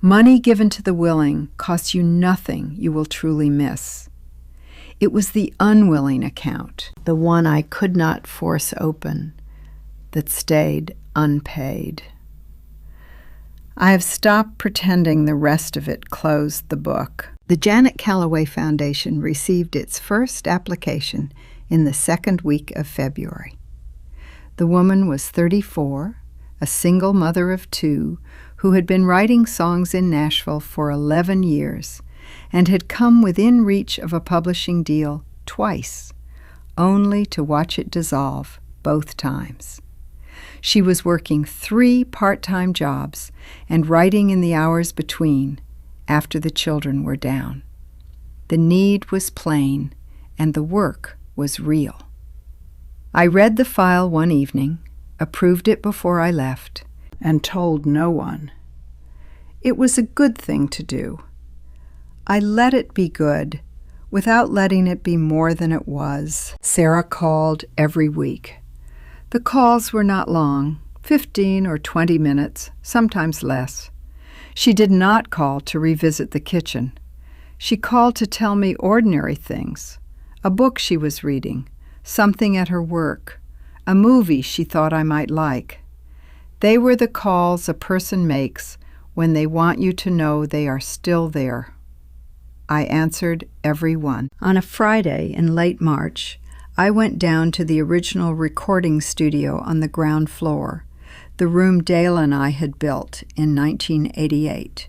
Money given to the willing costs you nothing you will truly miss. It was the unwilling account, the one I could not force open, that stayed unpaid. I have stopped pretending the rest of it closed the book. The Janet Callaway Foundation received its first application in the second week of February. The woman was 34, a single mother of 2, who had been writing songs in Nashville for 11 years and had come within reach of a publishing deal twice, only to watch it dissolve both times. She was working 3 part-time jobs and writing in the hours between after the children were down. The need was plain, and the work was real. I read the file one evening, approved it before I left, and told no one. It was a good thing to do. I let it be good, without letting it be more than it was. Sarah called every week. The calls were not long, 15 or 20 minutes, sometimes less. She did not call to revisit the kitchen. She called to tell me ordinary things, a book she was reading, something at her work, a movie she thought I might like. They were the calls a person makes when they want you to know they are still there. I answered every one. On a Friday in late March, I went down to the original recording studio on the ground floor, the room Dale and I had built in 1988.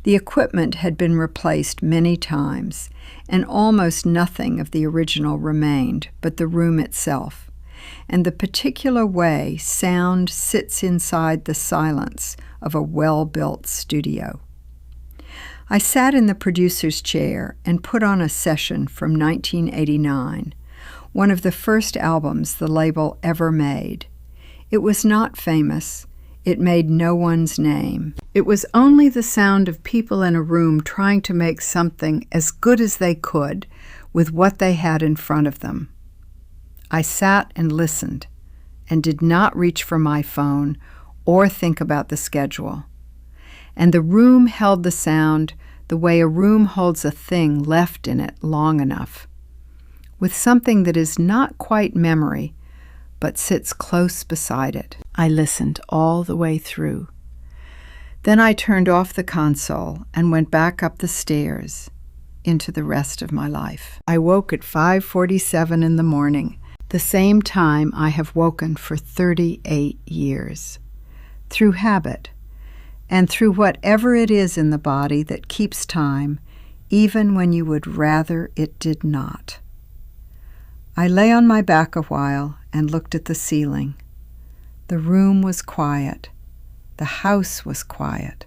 The equipment had been replaced many times, and almost nothing of the original remained but the room itself, and the particular way sound sits inside the silence of a well-built studio. I sat in the producer's chair and put on a session from 1989, one of the first albums the label ever made. It was not famous. It made no one's name. It was only the sound of people in a room trying to make something as good as they could with what they had in front of them. I sat and listened and did not reach for my phone or think about the schedule. And the room held the sound the way a room holds a thing left in it long enough, with something that is not quite memory, but sits close beside it. I listened all the way through. Then I turned off the console and went back up the stairs into the rest of my life. I woke at 5:47 in the morning, the same time I have woken for 38 years, through habit, and through whatever it is in the body that keeps time, even when you would rather it did not. I lay on my back a while and looked at the ceiling. The room was quiet. The house was quiet.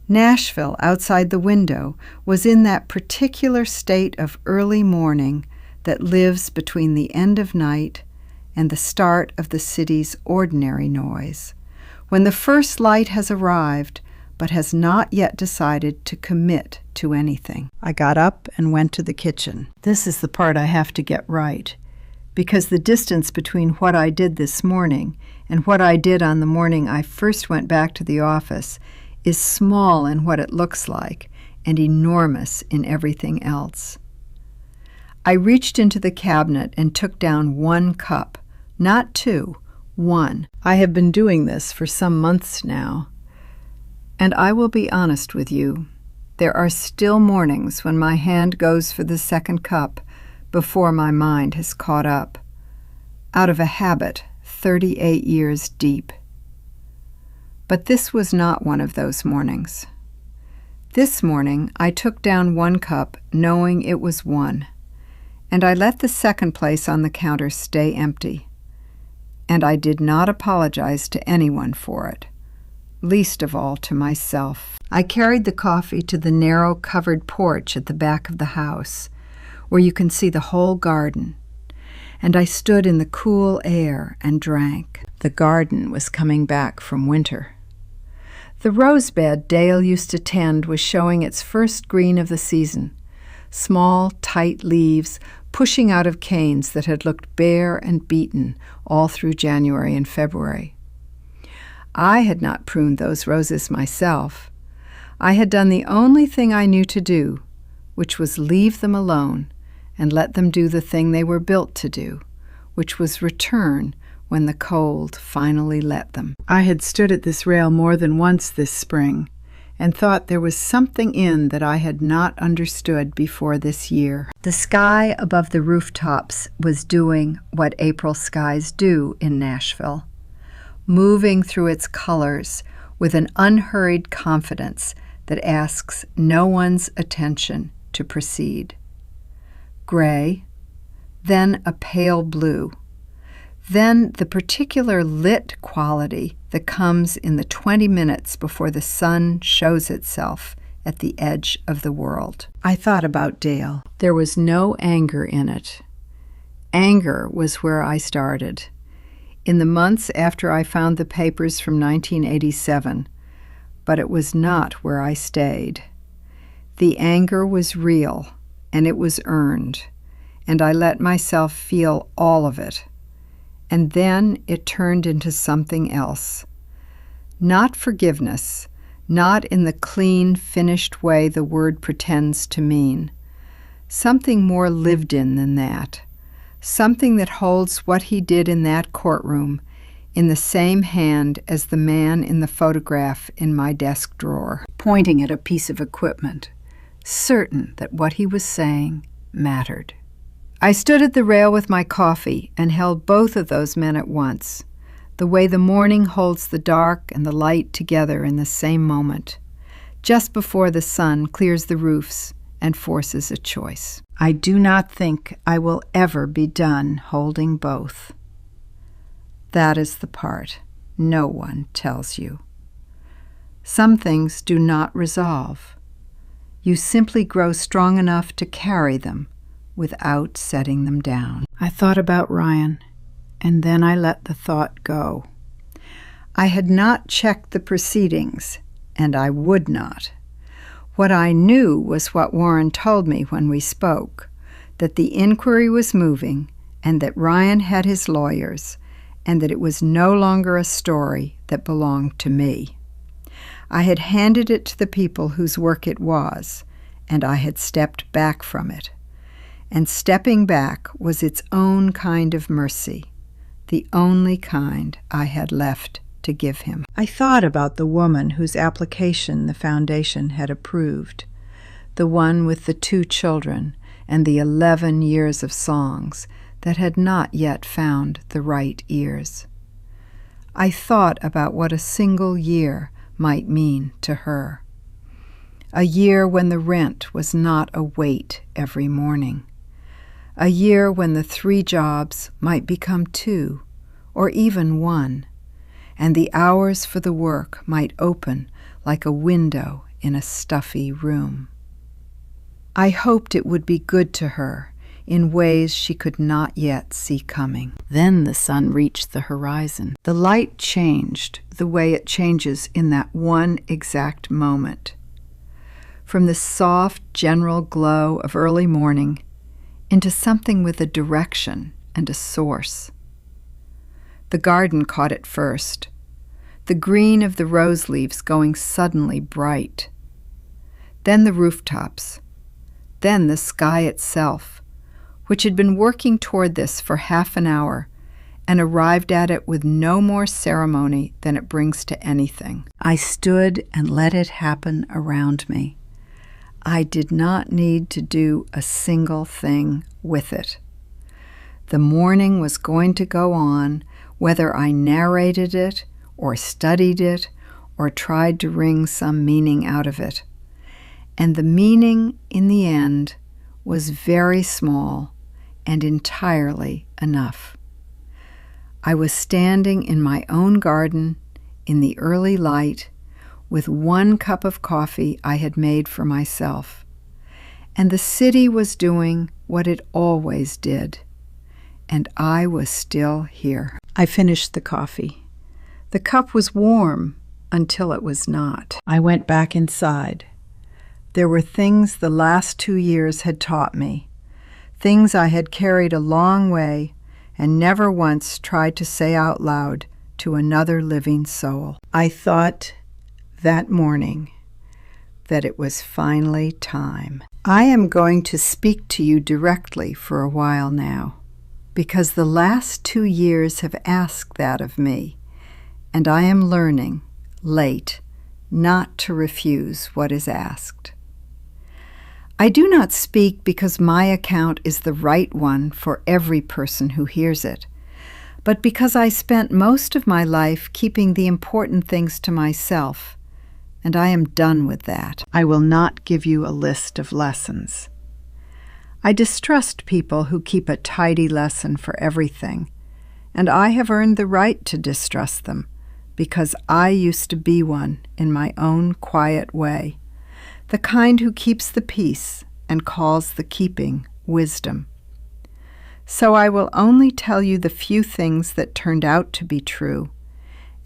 Nashville, outside the window, was in that particular state of early morning that lives between the end of night and the start of the city's ordinary noise, when the first light has arrived but has not yet decided to commit to anything. I got up and went to the kitchen. This is the part I have to get right, because the distance between what I did this morning and what I did on the morning I first went back to the office is small in what it looks like and enormous in everything else. I reached into the cabinet and took down 1 cup, not 2, 1. I have been doing this for some months now, and I will be honest with you. There are still mornings when my hand goes for the 2nd cup before my mind has caught up, out of a habit 38 years deep. But this was not one of those mornings. This morning I took down one cup knowing it was one, and I let the second place on the counter stay empty. And I did not apologize to anyone for it, least of all to myself. I carried the coffee to the narrow covered porch at the back of the house, where you can see the whole garden, and I stood in the cool air and drank. The garden was coming back from winter. The rose bed Dale used to tend was showing its first green of the season, small, tight leaves pushing out of canes that had looked bare and beaten all through January and February. I had not pruned those roses myself. I had done the only thing I knew to do, which was leave them alone and let them do the thing they were built to do, which was return when the cold finally let them. I had stood at this rail more than once this spring and thought there was something in that I had not understood before this year. The sky above the rooftops was doing what April skies do in Nashville, moving through its colors with an unhurried confidence that asks no one's attention to proceed. Gray, then a pale blue, then the particular lit quality that comes in the 20 minutes before the sun shows itself at the edge of the world. I thought about Dale. There was no anger in it. Anger was where I started. In the months after I found the papers from 1987, but it was not where I stayed. The anger was real, and it was earned, and I let myself feel all of it. And then it turned into something else. Not forgiveness, not in the clean, finished way the word pretends to mean. Something more lived in than that. Something that holds what he did in that courtroom in the same hand as the man in the photograph in my desk drawer, pointing at a piece of equipment, certain that what he was saying mattered. I stood at the rail with my coffee and held both of those men at once, the way the morning holds the dark and the light together in the same moment, just before the sun clears the roofs and forces a choice. I do not think I will ever be done holding both. That is the part no one tells you. Some things do not resolve. You simply grow strong enough to carry them without setting them down. I thought about Ryan, and then I let the thought go. I had not checked the proceedings, and I would not. What I knew was what Warren told me when we spoke, that the inquiry was moving, and that Ryan had his lawyers, and that it was no longer a story that belonged to me. I had handed it to the people whose work it was, and I had stepped back from it. And stepping back was its own kind of mercy, the only kind I had left to give him. I thought about the woman whose application the foundation had approved, the one with the 2 children and the 11 years of songs that had not yet found the right ears. I thought about what a single year might mean to her, a year when the rent was not a wait every morning, a year when the 3 jobs might become 2 or even 1, and the hours for the work might open like a window in a stuffy room. I hoped it would be good to her in ways she could not yet see coming. Then the sun reached the horizon. The light changed the way it changes in that one exact moment. From the soft, general glow of early morning into something with a direction and a source. The garden caught it first, the green of the rose leaves going suddenly bright. Then the rooftops, then the sky itself, which had been working toward this for half an hour and arrived at it with no more ceremony than it brings to anything. I stood and let it happen around me. I did not need to do a single thing with it. The morning was going to go on, whether I narrated it or studied it or tried to wring some meaning out of it. And the meaning, in the end, was very small and entirely enough. I was standing in my own garden in the early light with 1 cup of coffee I had made for myself, and the city was doing what it always did, and I was still here. I finished the coffee. The cup was warm until it was not. I went back inside. There were things the last 2 years had taught me, things I had carried a long way and never once tried to say out loud to another living soul. I thought that morning that it was finally time. I am going to speak to you directly for a while now, because the last 2 years have asked that of me, and I am learning, late, not to refuse what is asked. I do not speak because my account is the right one for every person who hears it, but because I spent most of my life keeping the important things to myself, and I am done with that. I will not give you a list of lessons. I distrust people who keep a tidy lesson for everything, and I have earned the right to distrust them because I used to be one in my own quiet way, the kind who keeps the peace and calls the keeping wisdom. So I will only tell you the few things that turned out to be true,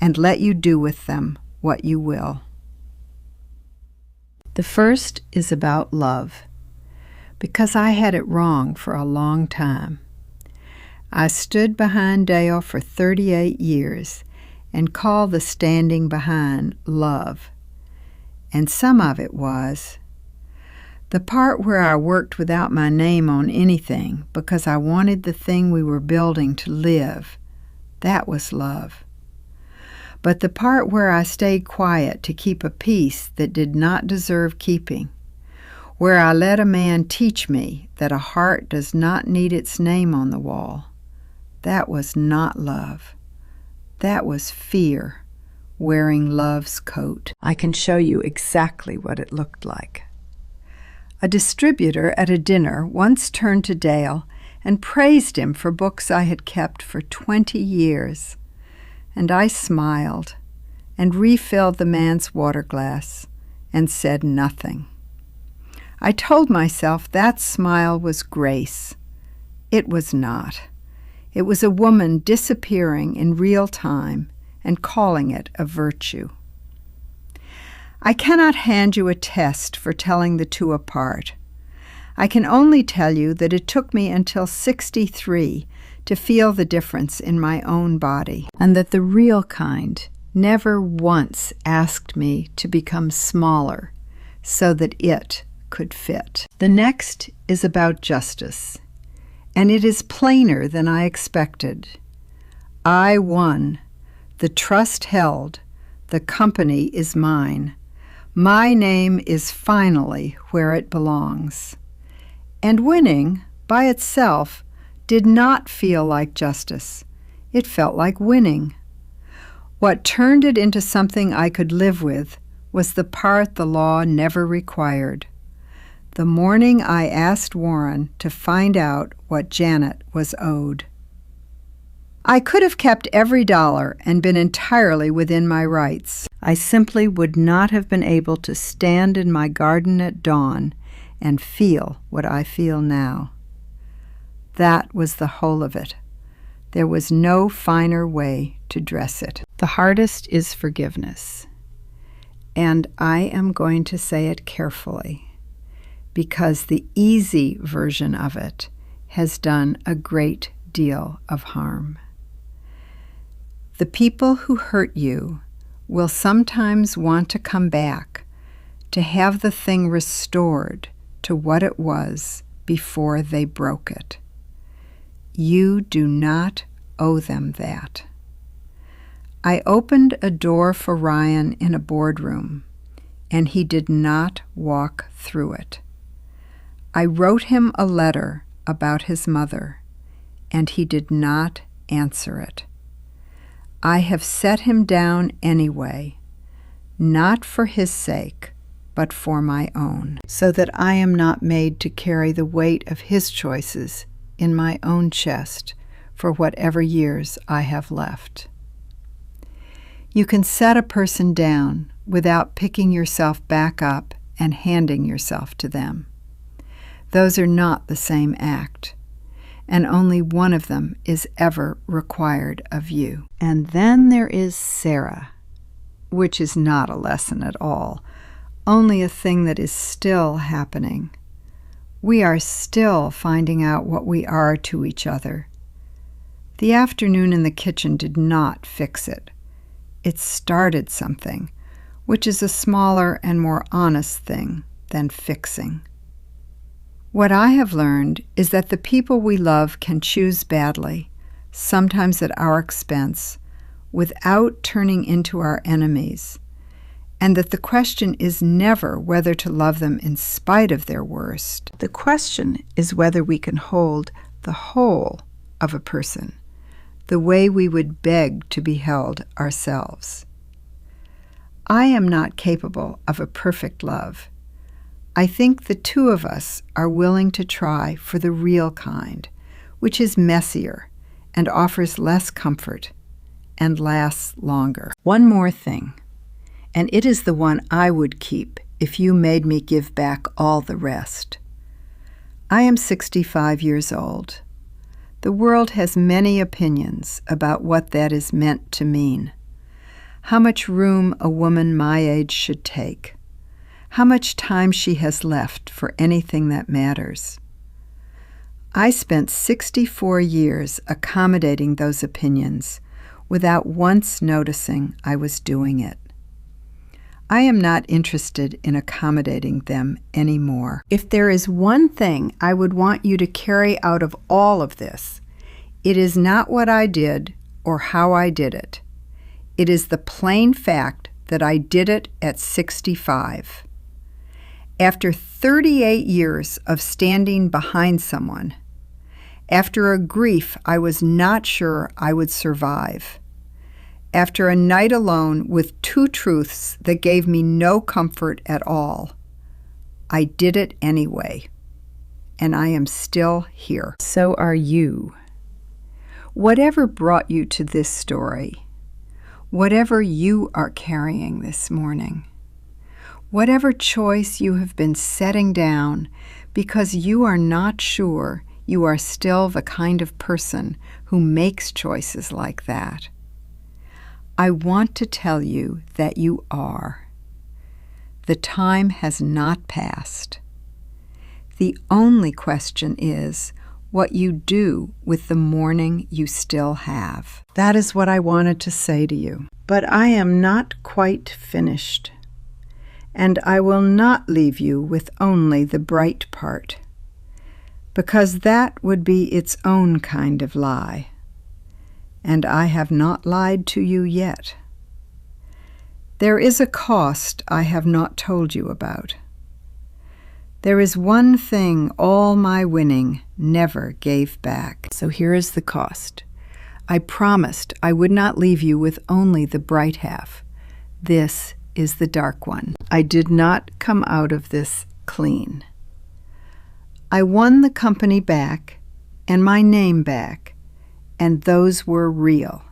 and let you do with them what you will. The first is about love, because I had it wrong for a long time. I stood behind Dale for 38 years and called the standing behind love, and some of it was the part where I worked without my name on anything because I wanted the thing we were building to live. That was love. But the part where I stayed quiet to keep a peace that did not deserve keeping, where I let a man teach me that a heart does not need its name on the wall, that was not love. That was fear wearing love's coat. I can show you exactly what it looked like. A distributor at a dinner once turned to Dale and praised him for books I had kept for 20 years. And I smiled and refilled the man's water glass and said nothing. I told myself that smile was grace. It was not. It was a woman disappearing in real time and calling it a virtue. I cannot hand you a test for telling the two apart. I can only tell you that it took me until 63 to feel the difference in my own body, and that the real kind never once asked me to become smaller so that it could fit. The next is about justice, and it is plainer than I expected. I won. The trust held. The company is mine. My name is finally where it belongs. And winning, by itself, did not feel like justice. It felt like winning. What turned it into something I could live with was the part the law never required. The morning I asked Warren to find out what Janet was owed. I could have kept every dollar and been entirely within my rights. I simply would not have been able to stand in my garden at dawn and feel what I feel now. That was the whole of it. There was no finer way to dress it. The hardest is forgiveness, and I am going to say it carefully, because the easy version of it has done a great deal of harm. The people who hurt you will sometimes want to come back, to have the thing restored to what it was before they broke it. You do not owe them that. I opened a door for Ryan in a boardroom, and he did not walk through it. I wrote him a letter about his mother, and he did not answer it. I have set him down anyway, not for his sake, but for my own, so that I am not made to carry the weight of his choices in my own chest for whatever years I have left. You can set a person down without picking yourself back up and handing yourself to them. Those are not the same act, and only one of them is ever required of you. And then there is Sarah, which is not a lesson at all, only a thing that is still happening. We are still finding out what we are to each other. The afternoon in the kitchen did not fix it. It started something, which is a smaller and more honest thing than fixing. What I have learned is that the people we love can choose badly, sometimes at our expense, without turning into our enemies, and that the question is never whether to love them in spite of their worst. The question is whether we can hold the whole of a person the way we would beg to be held ourselves. I am not capable of a perfect love. I think the two of us are willing to try for the real kind, which is messier and offers less comfort and lasts longer. One more thing, and it is the one I would keep if you made me give back all the rest. I am 65 years old. The world has many opinions about what that is meant to mean. How much room a woman my age should take. How much time she has left for anything that matters. I spent 64 years accommodating those opinions without once noticing I was doing it. I am not interested in accommodating them anymore. If there is one thing I would want you to carry out of all of this, it is not what I did or how I did it. It is the plain fact that I did it at 65. After 38 years of standing behind someone, after a grief I was not sure I would survive, after a night alone with two truths that gave me no comfort at all, I did it anyway, and I am still here. So are you. Whatever brought you to this story, whatever you are carrying this morning, whatever choice you have been setting down because you are not sure you are still the kind of person who makes choices like that, I want to tell you that you are. The time has not passed. The only question is what you do with the morning you still have. That is what I wanted to say to you. But I am not quite finished, and I will not leave you with only the bright part, because that would be its own kind of lie. And I have not lied to you yet. There is a cost I have not told you about. There is one thing all my winning never gave back. So here is the cost. I promised I would not leave you with only the bright half. This is the dark one. I did not come out of this clean. I won the company back and my name back, and those were real.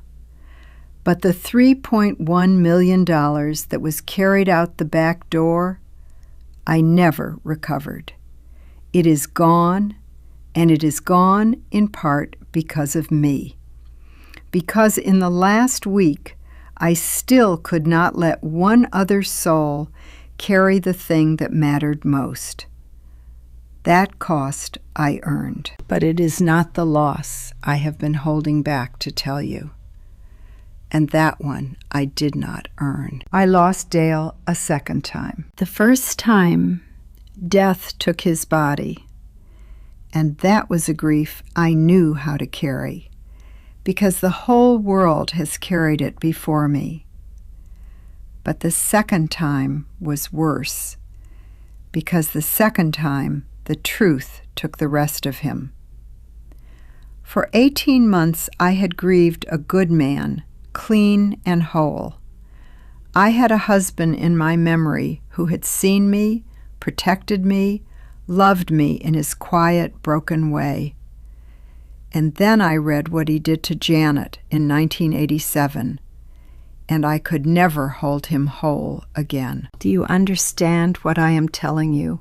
But the $3.1 million that was carried out the back door, I never recovered. It is gone, and it is gone in part because of me. Because in the last week, I still could not let one other soul carry the thing that mattered most. That cost I earned, but it is not the loss I have been holding back to tell you. And that one I did not earn. I lost Dale a second time. The first time, death took his body, and that was a grief I knew how to carry, because the whole world has carried it before me. But the second time was worse, because the second time the truth took the rest of him. For 18 months I had grieved a good man, clean and whole. I had a husband in my memory who had seen me, protected me, loved me in his quiet, broken way. And then I read what he did to Janet in 1987, and I could never hold him whole again. Do you understand what I am telling you?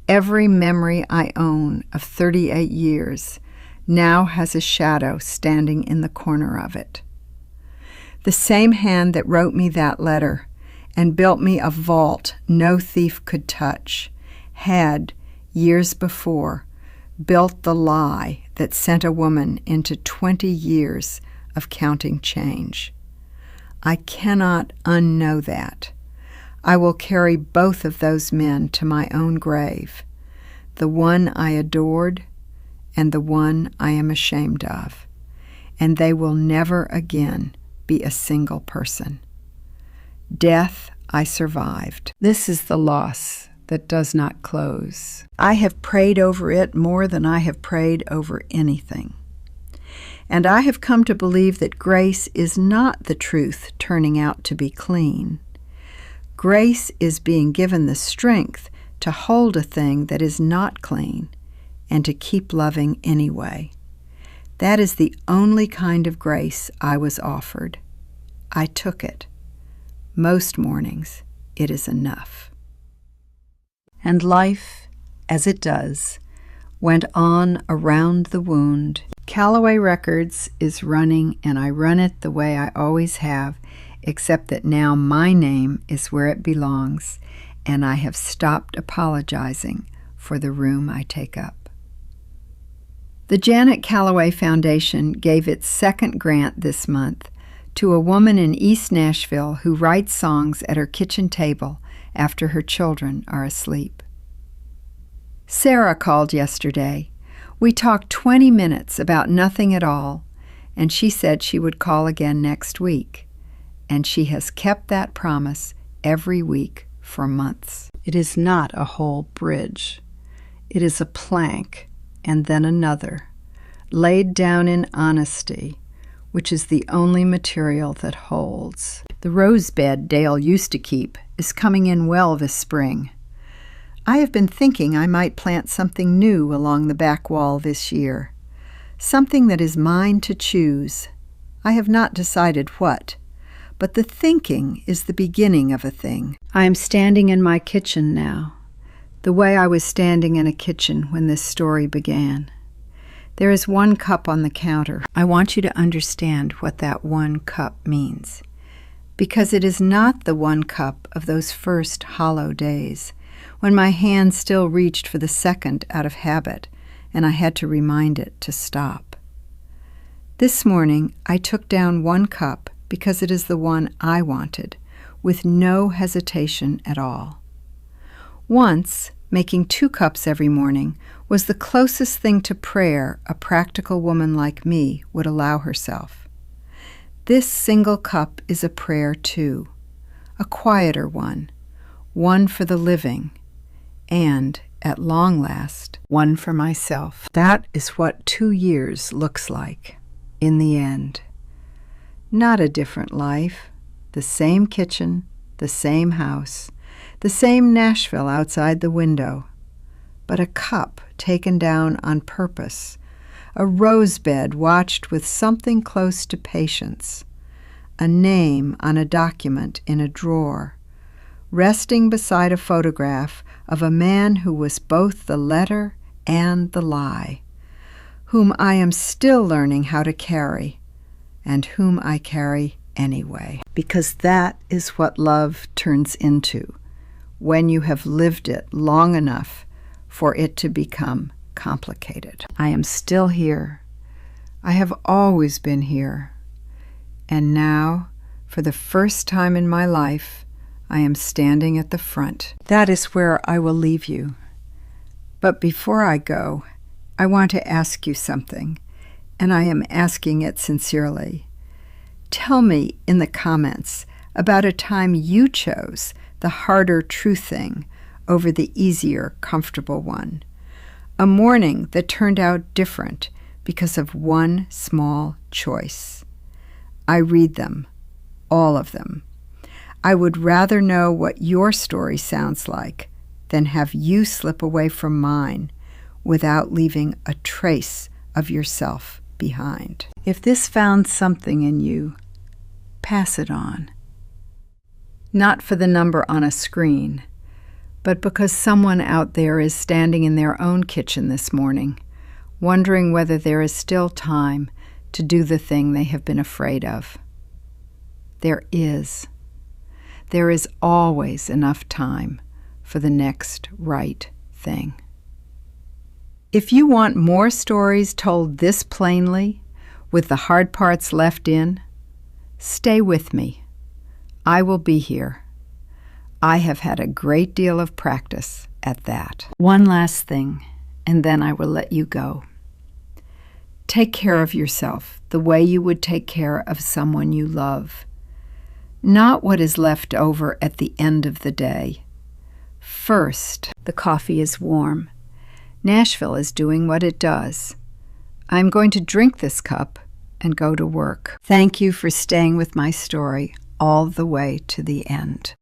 Every memory I own of 38 years now has a shadow standing in the corner of it. The same hand that wrote me that letter and built me a vault no thief could touch had, years before, built the lie that sent a woman into 20 years of counting change. I cannot unknow that. I will carry both of those men to my own grave, the one I adored and the one I am ashamed of, and they will never again be a single person. Death I survived. This is the loss that does not close. I have prayed over it more than I have prayed over anything. And I have come to believe that grace is not the truth turning out to be clean. Grace is being given the strength to hold a thing that is not clean and to keep loving anyway. That is the only kind of grace I was offered. I took it. Most mornings, it is enough. And life, as it does, went on around the wound. Callaway Records is running, and I run it the way I always have, except that now my name is where it belongs, and I have stopped apologizing for the room I take up. The Janet Callaway Foundation gave its second grant this month to a woman in East Nashville who writes songs at her kitchen table after her children are asleep. Sarah called yesterday. We talked 20 minutes about nothing at all, and she said she would call again next week. And she has kept that promise every week for months. It is not a whole bridge. It is a plank, and then another, laid down in honesty, which is the only material that holds. The rose bed Dale used to keep is coming in well this spring. I have been thinking I might plant something new along the back wall this year, something that is mine to choose. I have not decided what, but the thinking is the beginning of a thing. I am standing in my kitchen now, the way I was standing in a kitchen when this story began. There is one cup on the counter. I want you to understand what that one cup means, because it is not the one cup of those first hollow days, when my hand still reached for the second out of habit, and I had to remind it to stop. This morning, I took down one cup because it is the one I wanted, with no hesitation at all. Once, making 2 cups every morning was the closest thing to prayer a practical woman like me would allow herself. This single cup is a prayer too, a quieter one for the living, and, at long last, one for myself. That is what 2 years looks like, in the end. Not a different life, the same kitchen, the same house, the same Nashville outside the window, but a cup taken down on purpose, a rosebed watched with something close to patience, a name on a document in a drawer, resting beside a photograph of a man who was both the letter and the lie, whom I am still learning how to carry, and whom I carry anyway. Because that is what love turns into, when you have lived it long enough for it to become complicated. I am still here. I have always been here. And now, for the first time in my life, I am standing at the front. That is where I will leave you. But before I go, I want to ask you something, and I am asking it sincerely. Tell me in the comments about a time you chose the harder true thing over the easier, comfortable one. A morning that turned out different because of one small choice. I read them, all of them. I would rather know what your story sounds like than have you slip away from mine without leaving a trace of yourself behind. If this found something in you, pass it on. Not for the number on a screen, but because someone out there is standing in their own kitchen this morning, wondering whether there is still time to do the thing they have been afraid of. There is. There is always enough time for the next right thing. If you want more stories told this plainly, with the hard parts left in, stay with me. I will be here. I have had a great deal of practice at that. One last thing, and then I will let you go. Take care of yourself the way you would take care of someone you love. Not what is left over at the end of the day. First, the coffee is warm. Nashville is doing what it does. I'm going to drink this cup and go to work. Thank you for staying with my story all the way to the end.